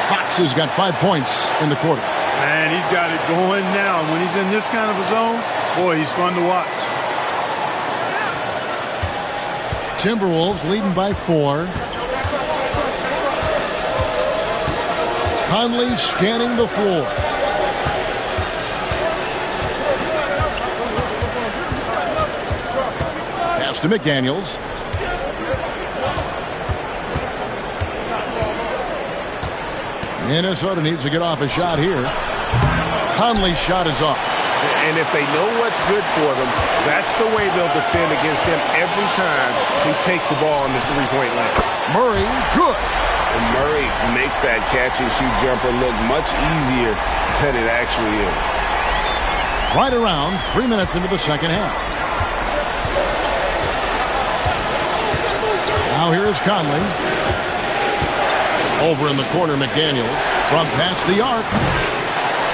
[SPEAKER 1] Fox has got 5 points in the quarter.
[SPEAKER 3] And he's got it going now. When he's in this kind of a zone, boy, he's fun to watch.
[SPEAKER 1] Timberwolves leading by 4. Conley scanning the floor. Pass to McDaniels. Minnesota needs to get off a shot here. Conley's shot is off.
[SPEAKER 5] And if they know what's good for them, that's the way they'll defend against him every time he takes the ball in the three-point line.
[SPEAKER 1] Murray, good.
[SPEAKER 5] And Murray makes that catch-and-shoot jumper look much easier than it actually is.
[SPEAKER 1] Right around 3 minutes into the second half. Now here's Conley. Over in the corner, McDaniels from past the arc.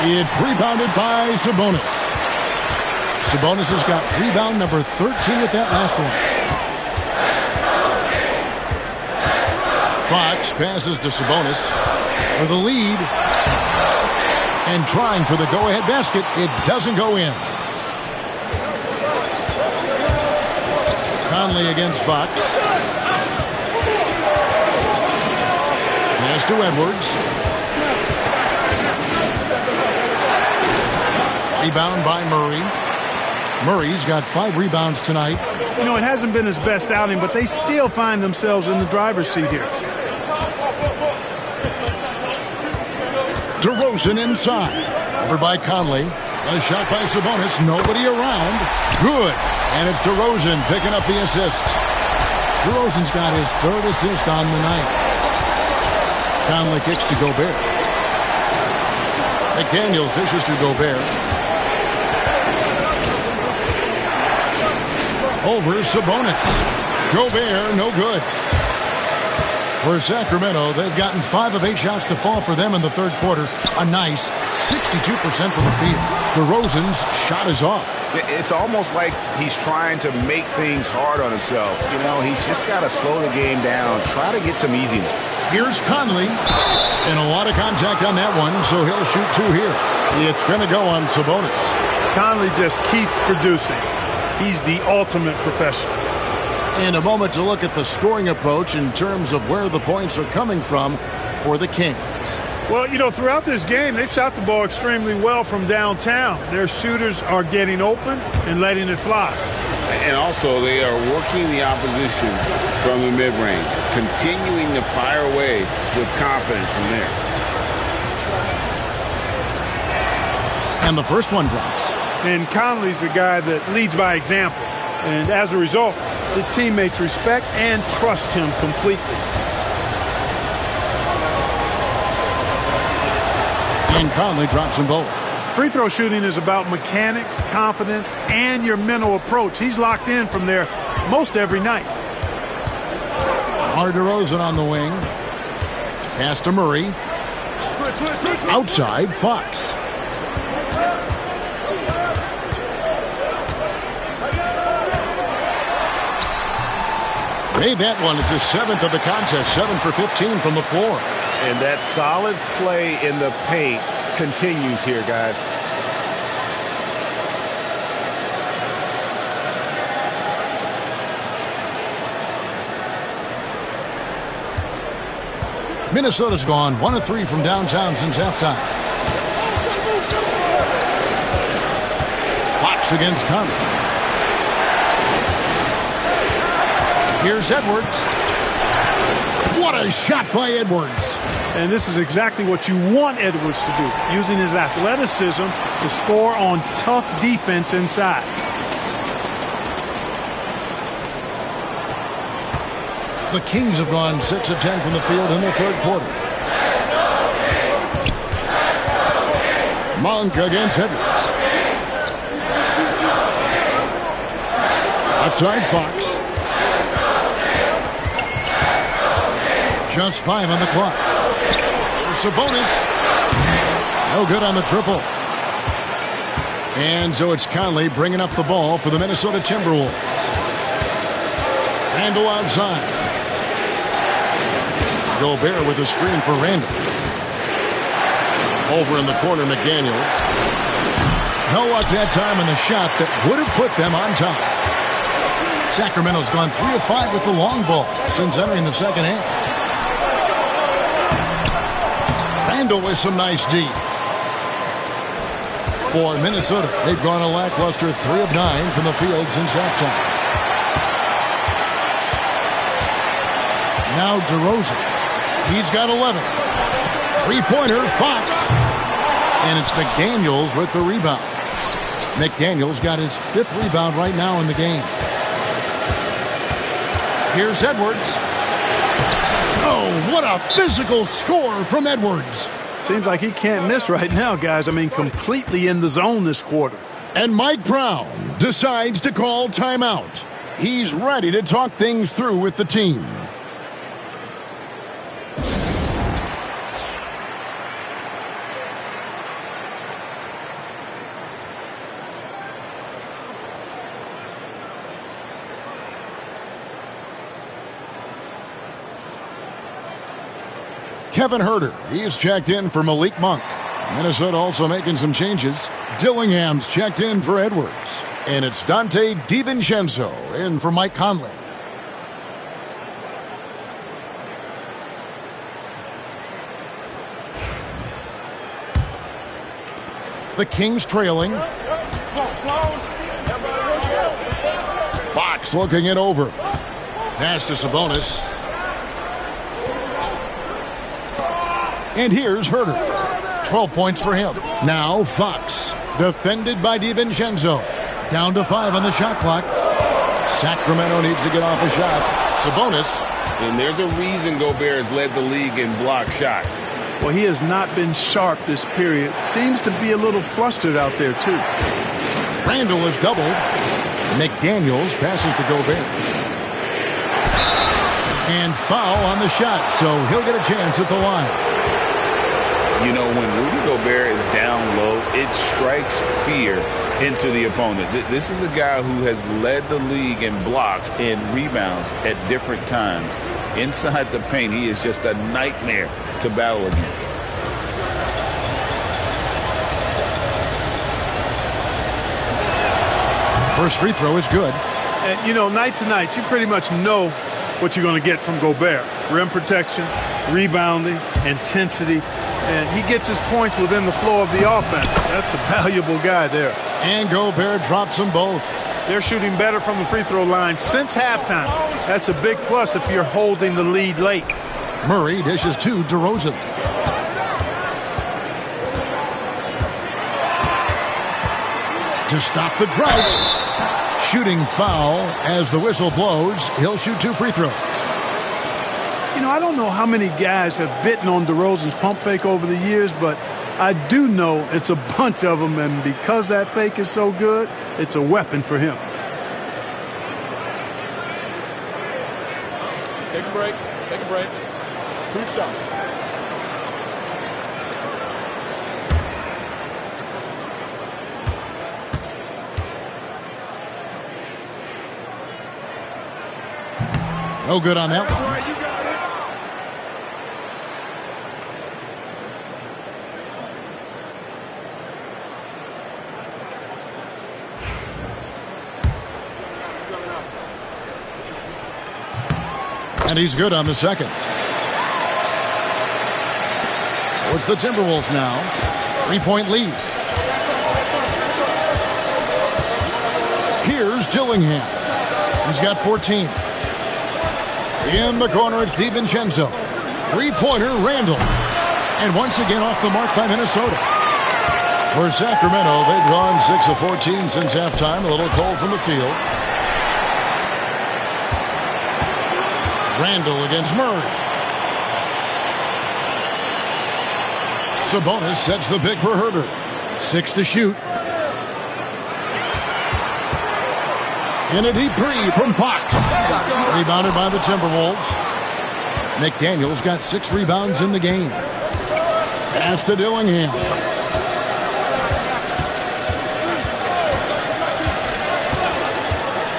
[SPEAKER 1] It's rebounded by Sabonis. Sabonis has got rebound number 13 with that last one. Fox passes to Sabonis for the lead. And trying for the go-ahead basket. It doesn't go in. Conley against Fox. Pass to Edwards. Rebound by Murray. Murray's got 5 rebounds tonight.
[SPEAKER 3] You know, it hasn't been his best outing, but they still find themselves in the driver's seat here.
[SPEAKER 1] DeRozan inside. Over by Conley. A shot by Sabonis. Nobody around. Good. And it's DeRozan picking up the assists. DeRozan's got his 3rd assist on the night. Conley kicks to Gobert. McDaniels dishes to Gobert. Over Sabonis. Gobert, no good. For Sacramento, they've gotten 5 of 8 shots to fall for them in the 3rd quarter. A nice 62% from the field. DeRozan's shot is off.
[SPEAKER 5] It's almost like he's trying to make things hard on himself. You know, he's just got to slow the game down. Try to get some easiness.
[SPEAKER 1] Here's Conley. And a lot of contact on that one, so he'll shoot 2 here. It's going to go on Sabonis.
[SPEAKER 3] Conley just keeps producing. He's the ultimate professional.
[SPEAKER 1] And a moment to look at the scoring approach in terms of where the points are coming from for the Kings.
[SPEAKER 3] Well, you know, throughout this game, they've shot the ball extremely well from downtown. Their shooters are getting open and letting it fly.
[SPEAKER 2] And also, they are working the opposition from the mid-range, continuing to fire away with confidence from there.
[SPEAKER 1] And the first one drops.
[SPEAKER 3] And Conley's a guy that leads by example. And as a result, his teammates respect and trust him completely.
[SPEAKER 1] And Conley drops them both.
[SPEAKER 3] Free throw shooting is about mechanics, confidence, and your mental approach. He's locked in from there most every night.
[SPEAKER 1] DeRozan on the wing. Pass to Murray. Outside, Fox. Made that one. It's his 7th of the contest. 7 for 15 from the floor.
[SPEAKER 5] And that solid play in the paint continues here, guys.
[SPEAKER 1] Minnesota's gone 1 of 3 from downtown since halftime. Fox against Conley. Here's Edwards. What a shot by Edwards.
[SPEAKER 3] And this is exactly what you want Edwards to do, using his athleticism to score on tough defense inside.
[SPEAKER 1] The Kings have gone 6 of 10 from the field in the 3rd quarter. Monk against Edwards. Outside Fox. Just 5 on the clock. Sabonis. No good on the triple. And so it's Conley bringing up the ball for the Minnesota Timberwolves. Randall outside. Gobert with a screen for Randall. Over in the corner, McDaniels. No luck that time in the shot that would have put them on top. Sacramento's gone 3 of 5 with the long ball since entering the second half. Randall with some nice D. For Minnesota, they've gone a lackluster 3 of 9 from the field since halftime. Now DeRozan. He's got 11. 3-pointer, Fox. And it's McDaniels with the rebound. McDaniels got his 5th rebound right now in the game. Here's Edwards. Oh, what a physical score from Edwards.
[SPEAKER 3] Seems like he can't miss right now, guys. I mean, completely in the zone this quarter.
[SPEAKER 1] And Mike Brown decides to call timeout. He's ready to talk things through with the team. Kevin Huerter, he's checked in for Malik Monk. Minnesota also making some changes. Dillingham's checked in for Edwards. And it's Dante DiVincenzo in for Mike Conley. The Kings trailing. Fox looking it over. Pass to Sabonis. And here's Huerter. 12 points for him. Now Fox. Defended by DiVincenzo. Down to 5 on the shot clock. Sacramento needs to get off a shot. Sabonis.
[SPEAKER 2] And there's a reason Gobert has led the league in block shots.
[SPEAKER 3] Well, he has not been sharp this period. Seems to be a little flustered out there, too.
[SPEAKER 1] Randall is doubled. McDaniels passes to Gobert. And foul on the shot, so he'll get a chance at the line.
[SPEAKER 2] You know, when Rudy Gobert is down low, it strikes fear into the opponent. This is a guy who has led the league in blocks and rebounds at different times. Inside the paint, he is just a nightmare to battle against.
[SPEAKER 1] First free throw is good.
[SPEAKER 3] And, you know, night to night, you pretty much know what you're going to get from Gobert. Rim protection, rebounding, intensity. And he gets his points within the flow of the offense. That's a valuable guy there.
[SPEAKER 1] And Gobert drops them both.
[SPEAKER 3] They're shooting better from the free throw line since halftime. That's a big plus if you're holding the lead late.
[SPEAKER 1] Murray dishes to DeRozan. To stop the drought. Shooting foul as the whistle blows. He'll shoot 2 free throws.
[SPEAKER 3] You know, I don't know how many guys have bitten on DeRozan's pump fake over the years, but I do know it's a bunch of them, and because that fake is so good, it's a weapon for him.
[SPEAKER 9] Take a break. Take a break. 2 shots.
[SPEAKER 1] No good on that one. And he's good on the second. So it's the Timberwolves now. 3-point lead. Here's Dillingham. He's got 14. In the corner, it's DiVincenzo. 3-pointer, Randall. And once again off the mark by Minnesota. For Sacramento, they've gone 6 of 14 since halftime. A little cold from the field. Randall against Murray. Sabonis sets the pick for Huerter. 6 to shoot. In a deep 3 from Fox. Rebounded by the Timberwolves. McDaniels got 6 rebounds in the game. Pass to Dillingham.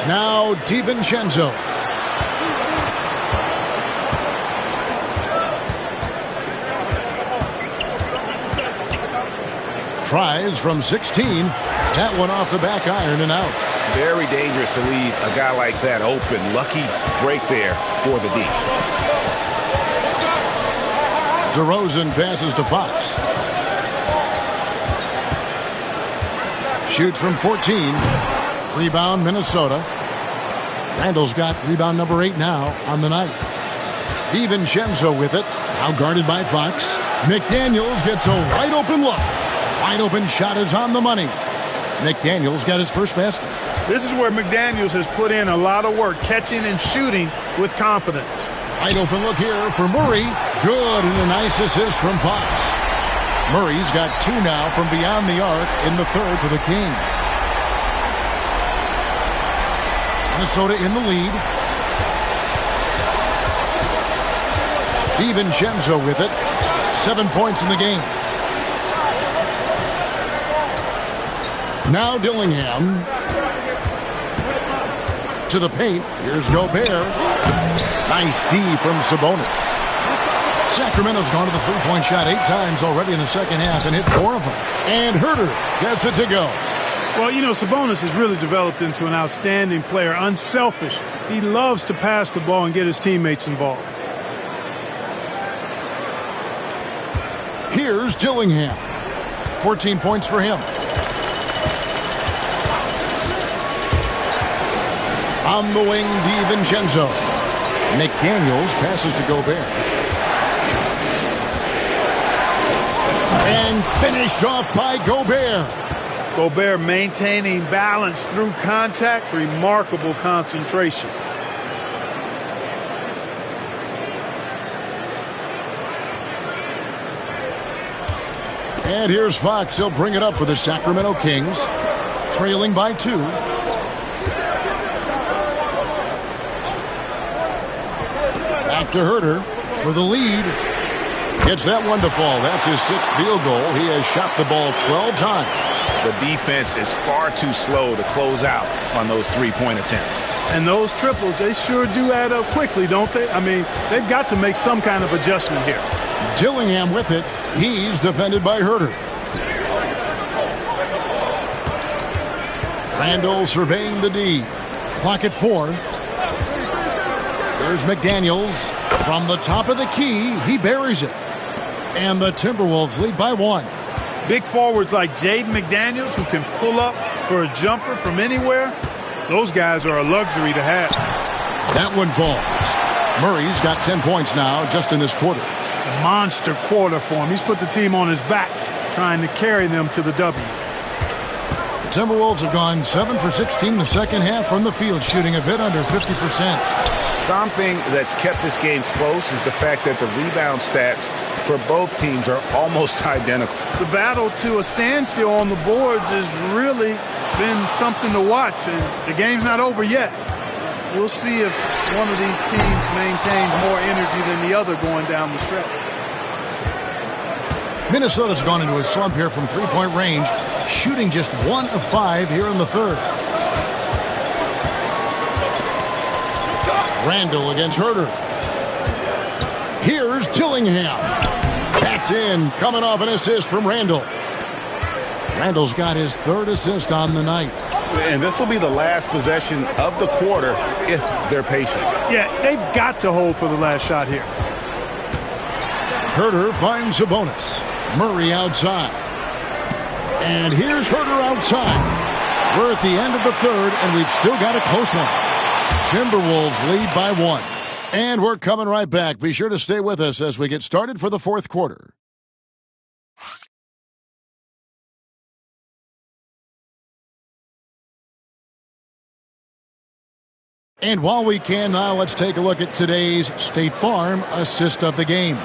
[SPEAKER 1] Now DiVincenzo. Tries from 16. That one off the back iron and out.
[SPEAKER 5] Very dangerous to leave a guy like that open. Lucky break there for the D.
[SPEAKER 1] DeRozan passes to Fox. Shoots from 14. Rebound, Minnesota. Randall's got rebound number 8 now on the night. DiVincenzo with it. Now guarded by Fox. McDaniels gets a wide open look. Wide open shot is on the money. McDaniels got his first basket.
[SPEAKER 3] This is where McDaniels has put in a lot of work, catching and shooting with confidence.
[SPEAKER 1] Wide open look here for Murray. Good, and a nice assist from Fox. Murray's got 2 now from beyond the arc in the third for the Kings. Minnesota in the lead. DiVincenzo with it. 7 points in the game. Now Dillingham to the paint. Here's Gobert. Nice D from Sabonis. Sacramento's gone to the three-point shot 8 times already in the second half and hit 4 of them. And Herter gets it to go.
[SPEAKER 3] Well, you know, Sabonis has really developed into an outstanding player, unselfish. He loves to pass the ball and get his teammates involved.
[SPEAKER 1] Here's Dillingham. 14 points for him. On the wing, DiVincenzo. McDaniels passes to Gobert. And finished off by Gobert.
[SPEAKER 3] Gobert maintaining balance through contact, remarkable concentration.
[SPEAKER 1] And here's Fox. He'll bring it up for the Sacramento Kings, trailing by 2. Back to Herter for the lead. Gets that one to fall. That's his 6th field goal. He has shot the ball 12 times.
[SPEAKER 5] The defense is far too slow to close out on those three-point attempts.
[SPEAKER 3] And those triples, they sure do add up quickly, don't they? I mean, they've got to make some kind of adjustment here.
[SPEAKER 1] Dillingham with it. He's defended by Herter. Randall surveying the D. Clock at 4. There's McDaniels. From the top of the key, he buries it. And the Timberwolves lead by 1.
[SPEAKER 3] Big forwards like Jaden McDaniels, who can pull up for a jumper from anywhere, those guys are a luxury to have.
[SPEAKER 1] That one falls. Murray's got 10 points now just in this quarter.
[SPEAKER 3] A monster quarter for him. He's put the team on his back, trying to carry them to the W.
[SPEAKER 1] The Timberwolves have gone 7 for 16 the second half from the field, shooting a bit under 50%.
[SPEAKER 5] Something that's kept this game close is the fact that the rebound stats for both teams are almost identical.
[SPEAKER 3] The battle to a standstill on the boards has really been something to watch, and the game's not over yet. We'll see if one of these teams maintains more energy than the other going down the stretch.
[SPEAKER 1] Minnesota's gone into a slump here from three-point range, shooting just 1 of 5 here in the third. Randall against Herter. Here's Dillingham. That's in, coming off an assist from Randall. Randall's got his 3rd assist on the night.
[SPEAKER 5] And this will be the last possession of the quarter if they're patient.
[SPEAKER 3] Yeah, they've got to hold for the last shot here.
[SPEAKER 1] Herter finds Sabonis. Murray outside. And here's Herter outside. We're at the end of the third, and we've still got a close one. Timberwolves lead by 1. And we're coming right back. Be sure to stay with us as we get started for the fourth quarter. And while we can now, let's take a look at today's State Farm assist of the game.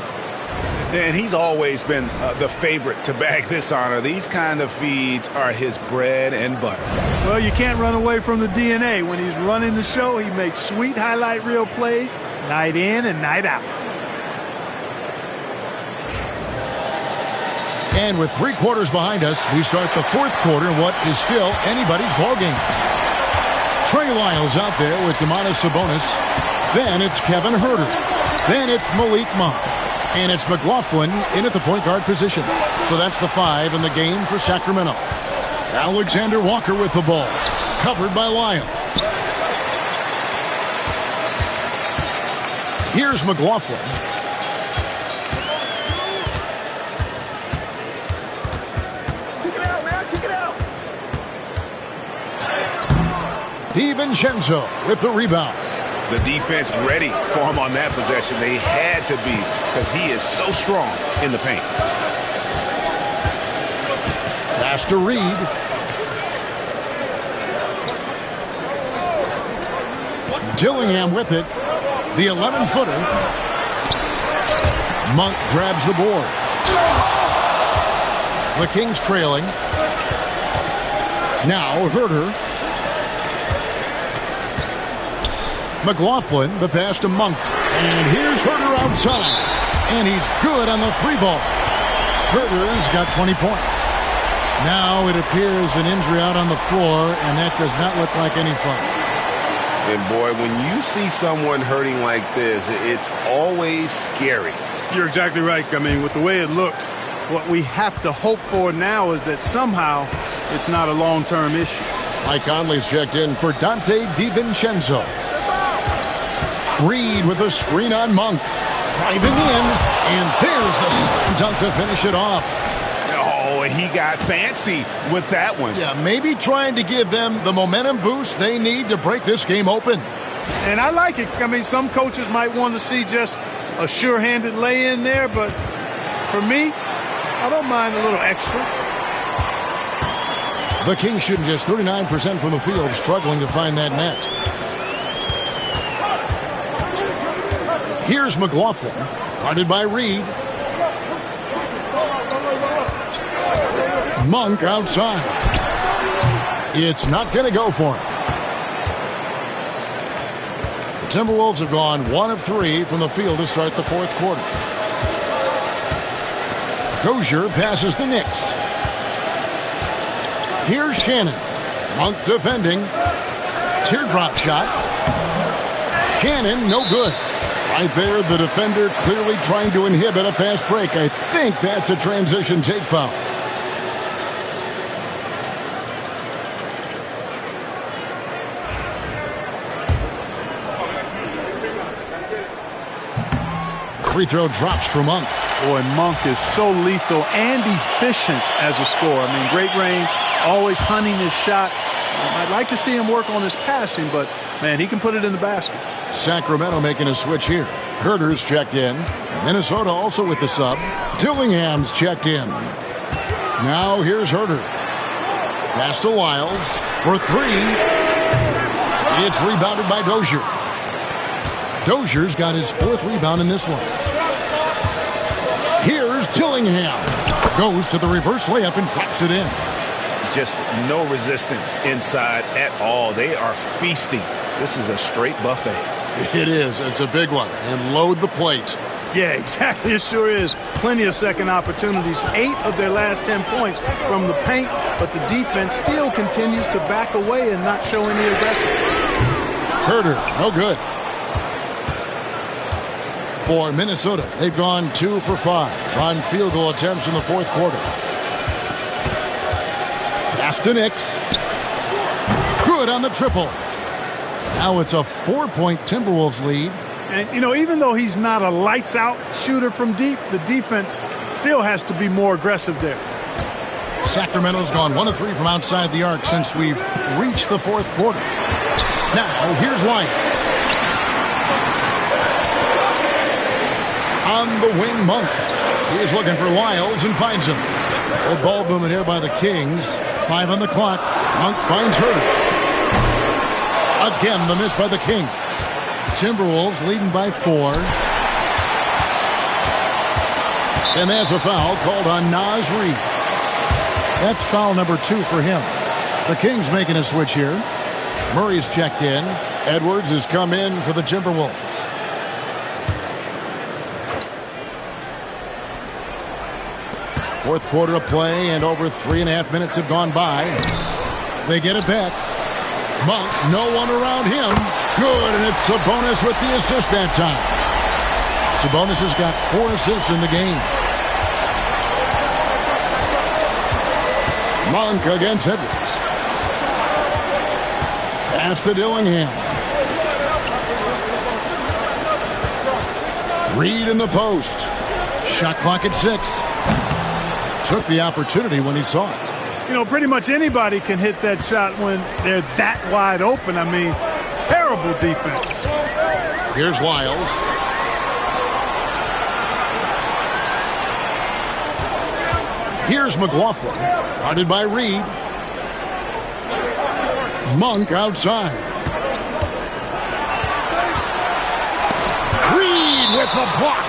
[SPEAKER 5] And he's always been the favorite to bag this honor. These kind of feeds are his bread and butter.
[SPEAKER 3] Well, you can't run away from the DNA. When he's running the show, he makes sweet highlight reel plays night in and night out.
[SPEAKER 1] And with 3 quarters behind us, we start the fourth quarter in what is still anybody's ballgame. Trey Lyles out there with Domantas Sabonis. Then it's Kevin Herter. Then it's Malik Monk. And it's McLaughlin in at the point guard position. So that's the 5 in the game for Sacramento. Alexander Walker with the ball. Covered by Lyles. Here's McLaughlin.
[SPEAKER 9] Kick it out, man. Kick it out.
[SPEAKER 1] DiVincenzo with the rebound.
[SPEAKER 5] The defense ready for him on that possession. They had to be because he is so strong in the paint.
[SPEAKER 1] Pass to Reed. Dillingham with it. The 11-footer. Monk grabs the board. The Kings trailing. Now Herter. McLaughlin, the pass to Monk. And here's Herter outside. And he's good on the 3-ball. Herter's got 20 points. Now it appears an injury out on the floor, and that does not look like any fun.
[SPEAKER 10] And boy, when you see someone hurting like this, it's always scary.
[SPEAKER 3] You're exactly right. I mean, with the way it looks, what we have to hope for now is that somehow it's not a long-term issue.
[SPEAKER 1] Mike Conley's checked in for Dante DiVincenzo. Reed with a screen on Monk. Driving in, and there's the slam dunk to finish it off.
[SPEAKER 5] Oh, he got fancy with that one.
[SPEAKER 1] Yeah, maybe trying to give them the momentum boost they need to break this game open.
[SPEAKER 3] And I like it. I mean, some coaches might want to see just a sure-handed lay-in there, but for me, I don't mind a little extra.
[SPEAKER 1] The Kings shooting just 39% from the field, struggling to find that net. Here's McLaughlin, guarded by Reed. Monk outside. It's not going to go for him. The Timberwolves have gone 1 of 3 from the field to start the fourth quarter. Dozier passes to Nix. Here's Shannon. Monk defending. Teardrop shot. Shannon, no good. Right there, the defender clearly trying to inhibit a fast break. I think that's a transition take foul. Free throw drops for Monk.
[SPEAKER 3] Boy, Monk is so lethal and efficient as a scorer. I mean, great range, always hunting his shot. I'd like to see him work on his passing, but, man, he can put it in the basket.
[SPEAKER 1] Sacramento making a switch here. Herter's checked in. Minnesota also with the sub. Dillingham's checked in. Now here's Herter. Pass to Wiles for 3. It's rebounded by Dozier. Dozier's got his 4th rebound in this one. Here's Dillingham. Goes to the reverse layup and drops it in.
[SPEAKER 5] Just no resistance inside at all. They are feasting. This is a straight buffet.
[SPEAKER 1] It is. It's a big one. And load the plate.
[SPEAKER 3] Yeah, exactly. It sure is. Plenty of second opportunities. 8 of their last 10 points from the paint, but the defense still continues to back away and not show any aggressiveness.
[SPEAKER 1] Herter, no good. For Minnesota, they've gone 2 for 5 on field goal attempts in the fourth quarter. Pass to Nix. Good on the triple. Now it's a 4-point Timberwolves lead.
[SPEAKER 3] And, you know, even though he's not a lights-out shooter from deep, the defense still has to be more aggressive there.
[SPEAKER 1] Sacramento's gone 1 of 3 from outside the arc since we've reached the fourth quarter. Now, here's Lyons. On the wing, Monk. He's looking for Wiles and finds him. Good ball movement here by the Kings. 5 on the clock. Monk finds Herter. Again, the miss by the Kings. Timberwolves leading by 4. And that's a foul called on Naz Reid. That's foul number 2 for him. The Kings making a switch here. Murray's checked in. Edwards has come in for the Timberwolves. Fourth quarter of play, and over 3.5 minutes have gone by. They get it back. Monk, no one around him. Good, and it's Sabonis with the assist that time. Sabonis has got 4 assists in the game. Monk against Edwards. Pass to Dillingham. Reed in the post. Shot clock at 6. Took the opportunity when he saw it.
[SPEAKER 3] You know, pretty much anybody can hit that shot when they're that wide open. I mean, terrible defense.
[SPEAKER 1] Here's Wiles. Here's McLaughlin. Guarded by Reed. Monk outside. Reed with the block.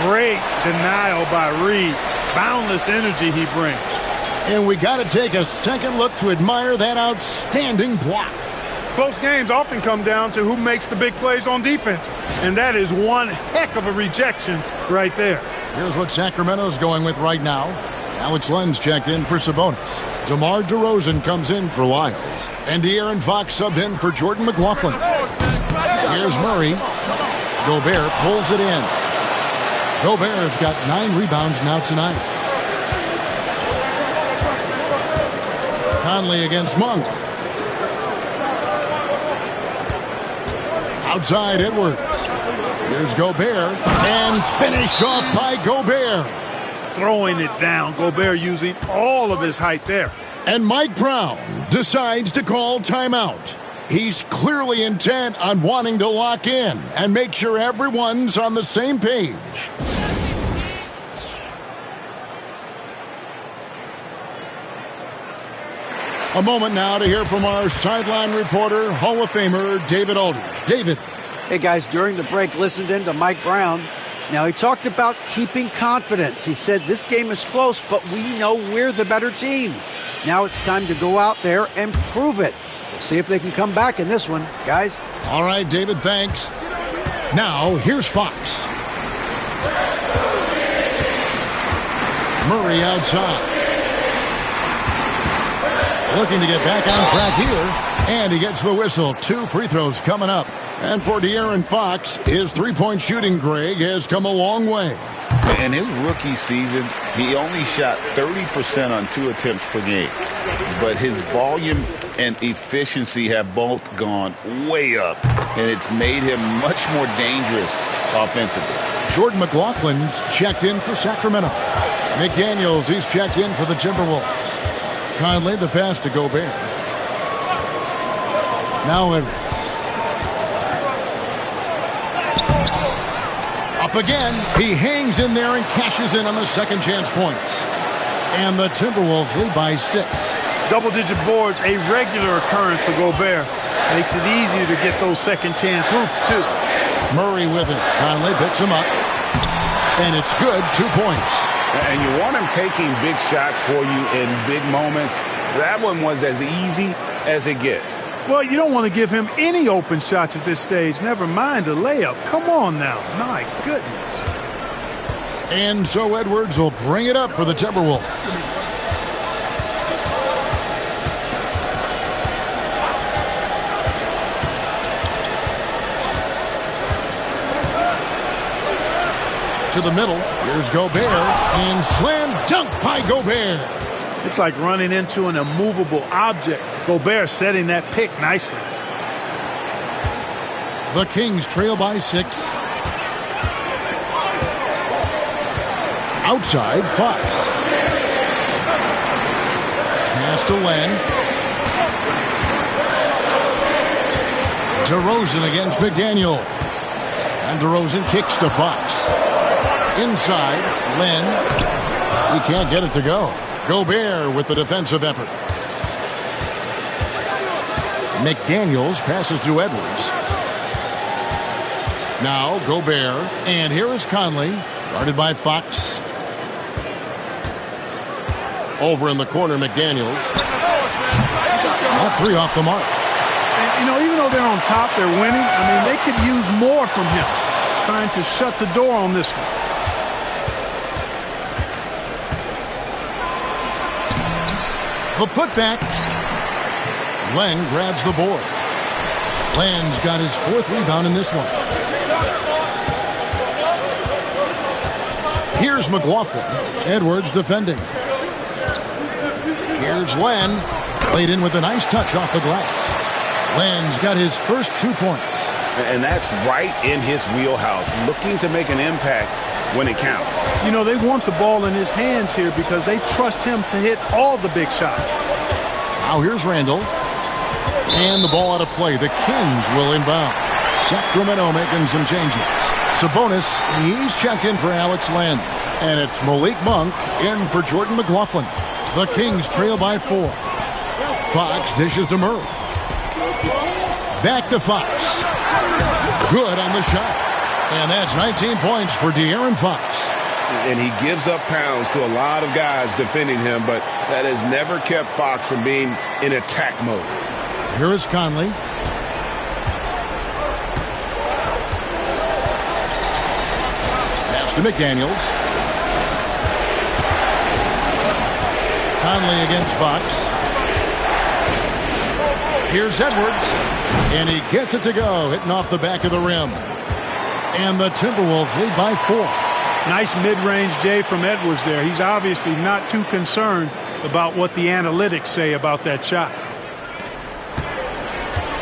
[SPEAKER 3] Great denial by Reed. Boundless energy he brings.
[SPEAKER 1] And we got to take a second look to admire that outstanding block.
[SPEAKER 3] Close games often come down to who makes the big plays on defense. And that is one heck of a rejection right there.
[SPEAKER 1] Here's what Sacramento's going with right now. Alex Len's checked in for Sabonis. DeMar DeRozan comes in for Lyles. And De'Aaron Fox subbed in for Jordan McLaughlin. Here's Murray. Gobert pulls it in. Gobert's got 9 rebounds now tonight. Conley against Monk. Outside Edwards. Here's Gobert. And finished off by Gobert.
[SPEAKER 3] Throwing it down. Gobert using all of his height there.
[SPEAKER 1] And Mike Brown decides to call timeout. He's clearly intent on wanting to lock in and make sure everyone's on the same page. A moment now to hear from our sideline reporter, Hall of Famer David Aldridge. David.
[SPEAKER 4] Hey, guys, during the break, listened in to Mike Brown. Now, he talked about keeping confidence. He said this game is close, but we know we're the better team. Now it's time to go out there and prove it. We'll see if they can come back in this one, guys.
[SPEAKER 1] All right, David, thanks. Now, here's Fox. Murray outside. Looking to get back on track here. And he gets the whistle. 2 free throws coming up. And for De'Aaron Fox, his three-point shooting, Greg, has come a long way.
[SPEAKER 2] In his rookie season, he only shot 30% on 2 attempts per game. But his volume and efficiency have both gone way up. And it's made him much more dangerous offensively.
[SPEAKER 1] Jordan McLaughlin's checked in for Sacramento. McDaniels, he's checked in for the Timberwolves. Conley, the pass to Gobert. Now Edwards. Up again. He hangs in there and cashes in on the second chance points. And the Timberwolves lead by 6.
[SPEAKER 3] Double-digit boards, a regular occurrence for Gobert. Makes it easier to get those second chance hoops, too.
[SPEAKER 1] Murray with it. Conley picks him up. And it's good. 2 points.
[SPEAKER 2] And you want him taking big shots for you in big moments. That one was as easy as it gets.
[SPEAKER 3] Well, you don't want to give him any open shots at this stage. Never mind a layup. Come on now. My goodness.
[SPEAKER 1] And so Edwards will bring it up for the Timberwolves. To the middle. Here's Gobert. And slam dunk by Gobert.
[SPEAKER 3] It's like running into an immovable object. Gobert setting that pick nicely.
[SPEAKER 1] The Kings trail by 6. Outside, Fox. Pass to Len. DeRozan against McDaniel. And DeRozan kicks to Fox. Inside, Len. He can't get it to go. Gobert with the defensive effort. McDaniels passes to Edwards. Now Gobert. And here is Conley. Guarded by Fox. Over in the corner, McDaniels. Not 3 off the mark.
[SPEAKER 3] And, even though they're on top, they're winning. They could use more from him. Trying to shut the door on this one.
[SPEAKER 1] The putback. Len grabs the board. Len's got his 4th rebound in this one. Here's McLaughlin. Edwards defending. Here's Len. Played in with a nice touch off the glass. Len's got his first 2 points.
[SPEAKER 2] And that's right in his wheelhouse. Looking to make an impact when it counts.
[SPEAKER 3] They want the ball in his hands here because they trust him to hit all the big shots.
[SPEAKER 1] Now here's Randall. And the ball out of play. The Kings will inbound. Sacramento making some changes. Sabonis, he's checked in for Alex Len. And it's Malik Monk in for Jordan McLaughlin. The Kings trail by 4. Fox dishes to Murray. Back to Fox. Good on the shot. And that's 19 points for De'Aaron Fox.
[SPEAKER 2] And he gives up pounds to a lot of guys defending him, but that has never kept Fox from being in attack mode.
[SPEAKER 1] Here is Conley. Pass to McDaniels. Conley against Fox. Here's Edwards. And he gets it to go, hitting off the back of the rim. And the Timberwolves lead by 4.
[SPEAKER 3] Nice mid-range J from Edwards there. He's obviously not too concerned about what the analytics say about that shot.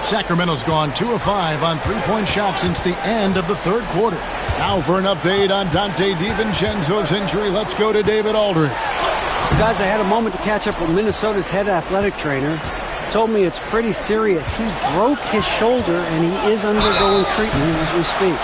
[SPEAKER 1] Sacramento's gone 2 of 5 on three-point shots since the end of the third quarter. Now for an update on Dante DiVincenzo's injury, let's go to David Aldridge.
[SPEAKER 4] Guys, I had a moment to catch up with Minnesota's head athletic trainer. Told me it's pretty serious. He broke his shoulder and he is undergoing treatment as we speak.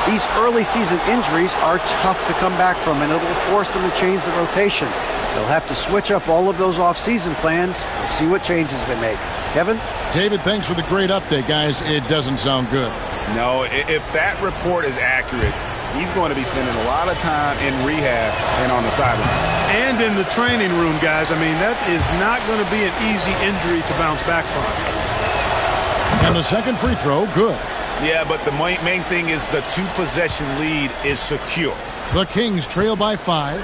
[SPEAKER 4] These early season injuries are tough to come back from, and it'll force them to change the rotation. They'll have to switch up all of those off-season plans. We'll see what changes they make. Kevin?
[SPEAKER 1] David, thanks for the great update, guys. It doesn't sound good.
[SPEAKER 5] No, if that report is accurate, he's going to be spending a lot of time in rehab and on the sideline.
[SPEAKER 3] And in the training room, guys. I mean, that is not going to be an easy injury to bounce back from.
[SPEAKER 1] And the second free throw, good.
[SPEAKER 5] Yeah, but the main thing is the two-possession lead is secure.
[SPEAKER 1] The Kings trail by 5.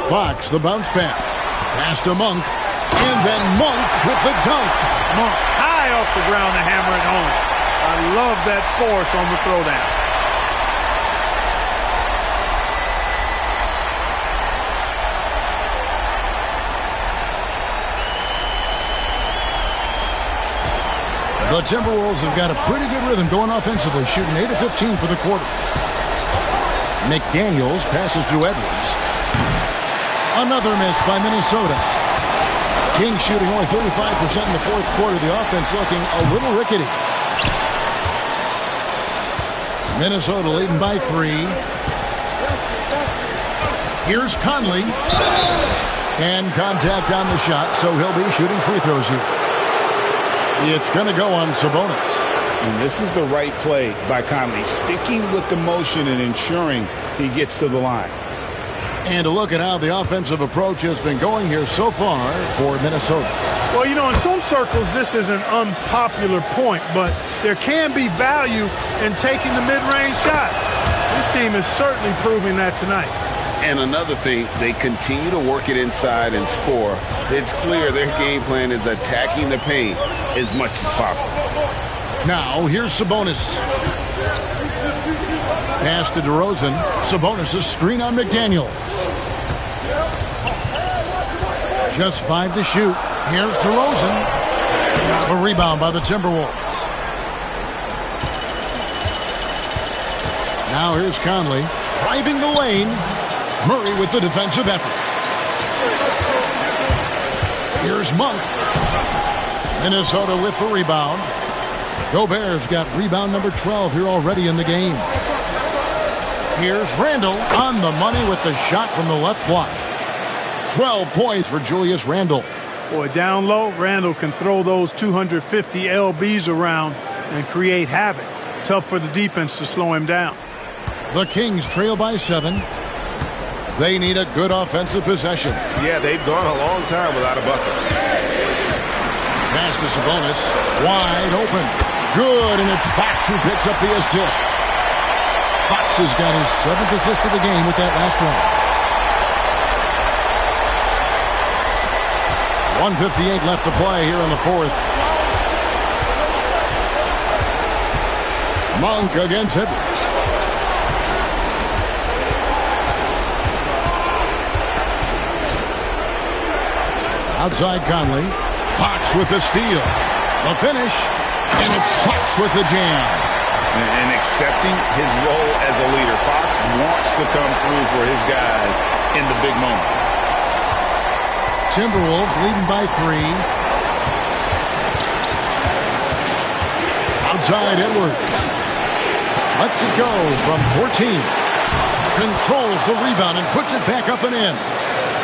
[SPEAKER 1] Fox, the bounce pass. Pass to Monk. And then Monk with the dunk.
[SPEAKER 3] Monk high off the ground to hammer it home. I love that force on the throwdown.
[SPEAKER 1] The Timberwolves have got a pretty good rhythm going offensively, shooting 8 of 15 for the quarter. McDaniels passes to Edwards. Another miss by Minnesota. Kings shooting only 35% in the fourth quarter. The offense looking a little rickety. Minnesota leading by 3. Here's Conley. And contact on the shot, so he'll be shooting free throws here. It's going to go on Sabonis.
[SPEAKER 2] And this is the right play by Conley, sticking with the motion and ensuring he gets to the line.
[SPEAKER 1] And a look at how the offensive approach has been going here so far for Minnesota.
[SPEAKER 3] Well, you know, in some circles, this is an unpopular point, but there can be value in taking the mid-range shot. This team is certainly proving that tonight.
[SPEAKER 2] And another thing, they continue to work it inside and score. It's clear their game plan is attacking the paint as much as possible.
[SPEAKER 1] Now, here's Sabonis. Pass to DeRozan. Sabonis' screen on McDaniels. Just 5 to shoot. Here's DeRozan. A rebound by the Timberwolves. Now here's Conley. Driving the lane. Murray with the defensive effort. Here's Monk. Minnesota with the rebound. Gobert's got rebound number 12 here already in the game. Here's Randle on the money with the shot from the left block. 12 points for Julius Randle.
[SPEAKER 3] Boy, down low, Randle can throw those 250 LBs around and create havoc. Tough for the defense to slow him down.
[SPEAKER 1] The Kings trail by 7. They need a good offensive possession.
[SPEAKER 5] Yeah, they've gone a long time without a bucket.
[SPEAKER 1] Pass to Sabonis. Wide open. Good, and it's Fox who picks up the assist. Fox has got his 7th assist of the game with that last one. 1:58 left to play here in the fourth. Monk against Edwards. Outside Conley. Fox with the steal. The finish. And it's Fox with the jam.
[SPEAKER 5] And accepting his role as a leader. Fox wants to come through for his guys in the big moments.
[SPEAKER 1] Timberwolves leading by 3. Outside Edwards. Lets it go from 14. Controls the rebound and puts it back up and in.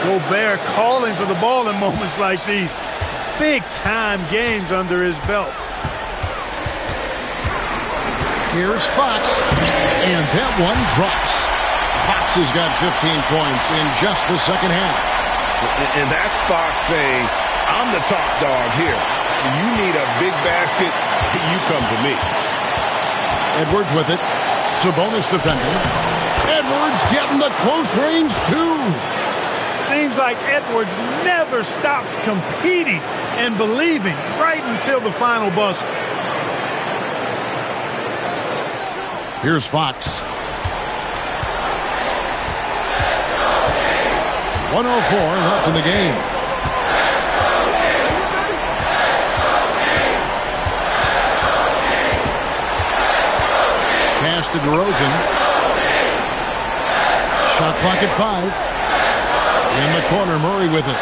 [SPEAKER 3] Gobert calling for the ball in moments like these. Big-time games under his belt.
[SPEAKER 1] Here's Fox. And that one drops. Fox has got 15 points in just the second half.
[SPEAKER 5] And that's Fox saying, I'm the top dog here. You need a big basket, you come to me.
[SPEAKER 1] Edwards with it. Sabonis defending. Edwards getting the close range too.
[SPEAKER 3] Seems like Edwards never stops competing and believing right until the final buzzer.
[SPEAKER 1] Here's Fox. 1:04 left in the game. Pass to DeRozan. Shot clock at 5. In the corner, Murray with it.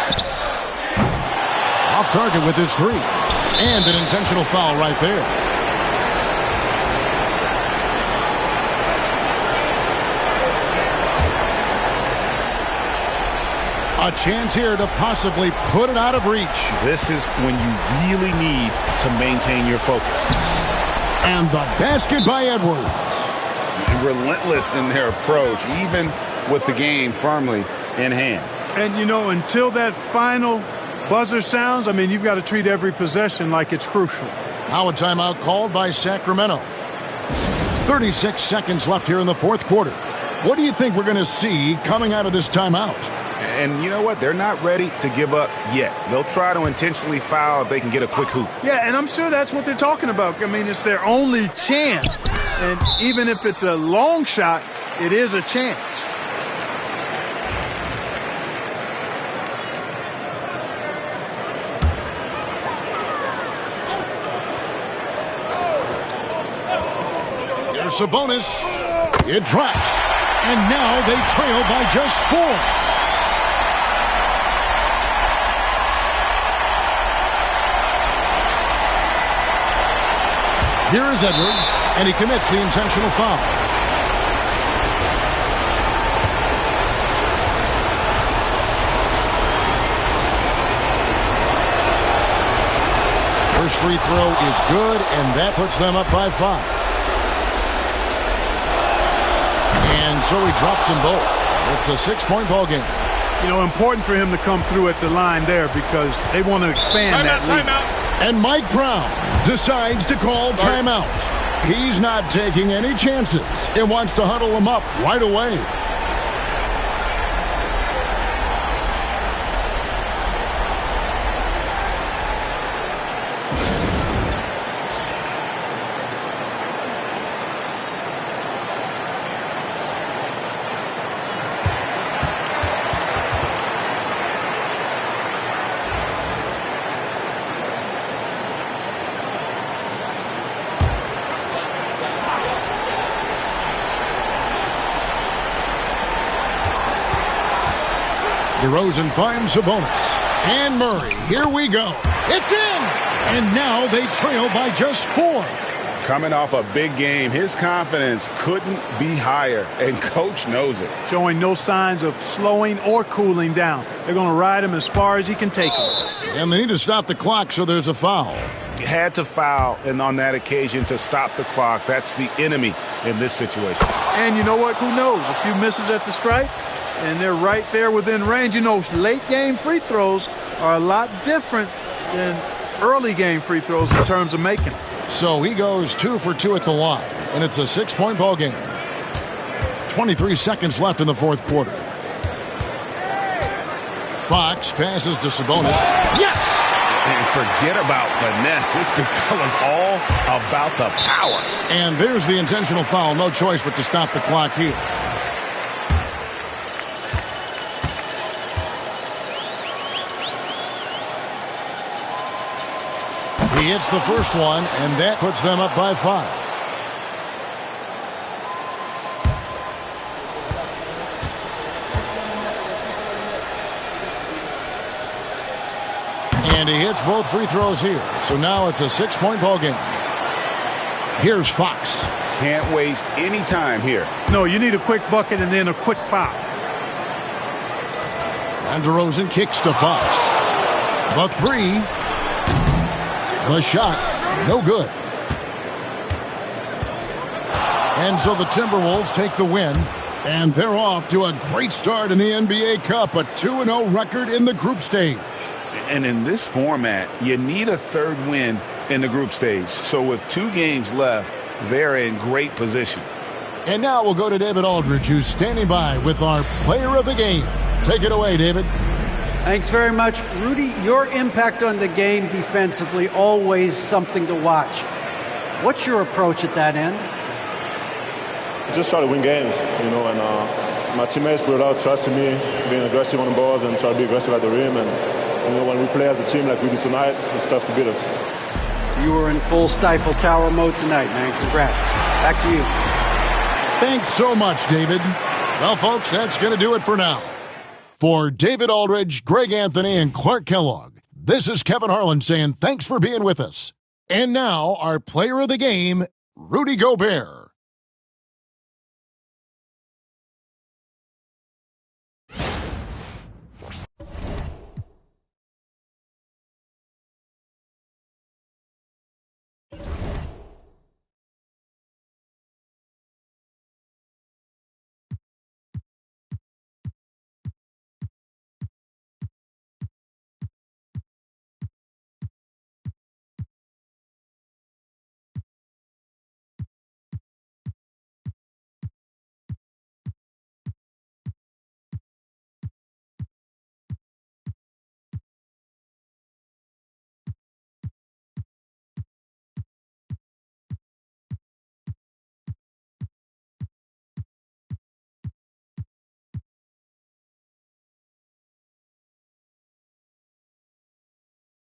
[SPEAKER 1] Off target with his 3. And an intentional foul right there. A chance here to possibly put it out of reach.
[SPEAKER 5] This is when you really need to maintain your focus.
[SPEAKER 1] And the basket by Edwards.
[SPEAKER 5] Relentless in their approach, even with the game firmly in hand.
[SPEAKER 3] And, you know, until that final buzzer sounds, I mean, you've got to treat every possession like it's crucial.
[SPEAKER 1] Now a timeout called by Sacramento. 36 seconds left here in the fourth quarter. What do you think we're going to see coming out of this timeout?
[SPEAKER 5] And you know what? They're not ready to give up yet. They'll try to intentionally foul if they can get a quick hoop.
[SPEAKER 3] Yeah, and I'm sure that's what they're talking about. I mean, it's their only chance. And even if it's a long shot, it is a chance.
[SPEAKER 1] Here's Sabonis. It drops. And now they trail by just 4. Here is Edwards, and he commits the intentional foul. First free throw is good, and that puts them up by 5. And so he drops them both. It's a 6-point ball game.
[SPEAKER 3] You know, important for him to come through at the line there because they want to expand that lead.
[SPEAKER 1] And Mike Brown decides to call timeout. He's not taking any chances and wants to huddle them up right away. DeRozan finds Sabonis. And Murray, here we go. It's in! And now they trail by just 4.
[SPEAKER 5] Coming off a big game, his confidence couldn't be higher, and Coach knows it.
[SPEAKER 3] Showing no signs of slowing or cooling down. They're going to ride him as far as he can take him.
[SPEAKER 1] And they need to stop the clock, so there's a foul.
[SPEAKER 5] Had to foul, and on that occasion to stop the clock. That's the enemy in this situation.
[SPEAKER 3] And you know what? Who knows? A few misses at the stripe, and they're right there within range. You know, late game free throws are a lot different than early game free throws in terms of making.
[SPEAKER 1] So he goes 2 for 2 at the line, and it's a 6-point ball game. 23 seconds left in the fourth quarter. Fox passes to Sabonis. Yes!
[SPEAKER 5] And forget about finesse. This big fella's all about the power.
[SPEAKER 1] And there's the intentional foul. No choice but to stop the clock here. He hits the first one, and that puts them up by 5. And he hits both free throws here. So now it's a 6-point ball game. Here's Fox.
[SPEAKER 5] Can't waste any time here.
[SPEAKER 3] No, you need a quick bucket and then a quick foul.
[SPEAKER 1] And DeRozan kicks to Fox. The 3. The shot, no good. And so the Timberwolves take the win, and they're off to a great start in the NBA Cup, a 2-0 record in the group stage.
[SPEAKER 5] And in this format, you need a third win in the group stage. So with 2 games left, they're in great position.
[SPEAKER 1] And now we'll go to David Aldridge, who's standing by with our player of the game. Take it away, David.
[SPEAKER 4] Thanks very much. Rudy, your impact on the game defensively, always something to watch. What's your approach at that end?
[SPEAKER 10] Just try to win games, and my teammates brought out trust to me, being aggressive on the balls and trying to be aggressive at the rim. And when we play as a team like we do tonight, it's tough to beat us.
[SPEAKER 4] You were in full Stifle Tower mode tonight, man. Congrats. Back to you.
[SPEAKER 1] Thanks so much, David. Well, folks, that's going to do it for now. For David Aldridge, Greg Anthony, and Clark Kellogg, this is Kevin Harlan saying thanks for being with us. And now, our player of the game, Rudy Gobert.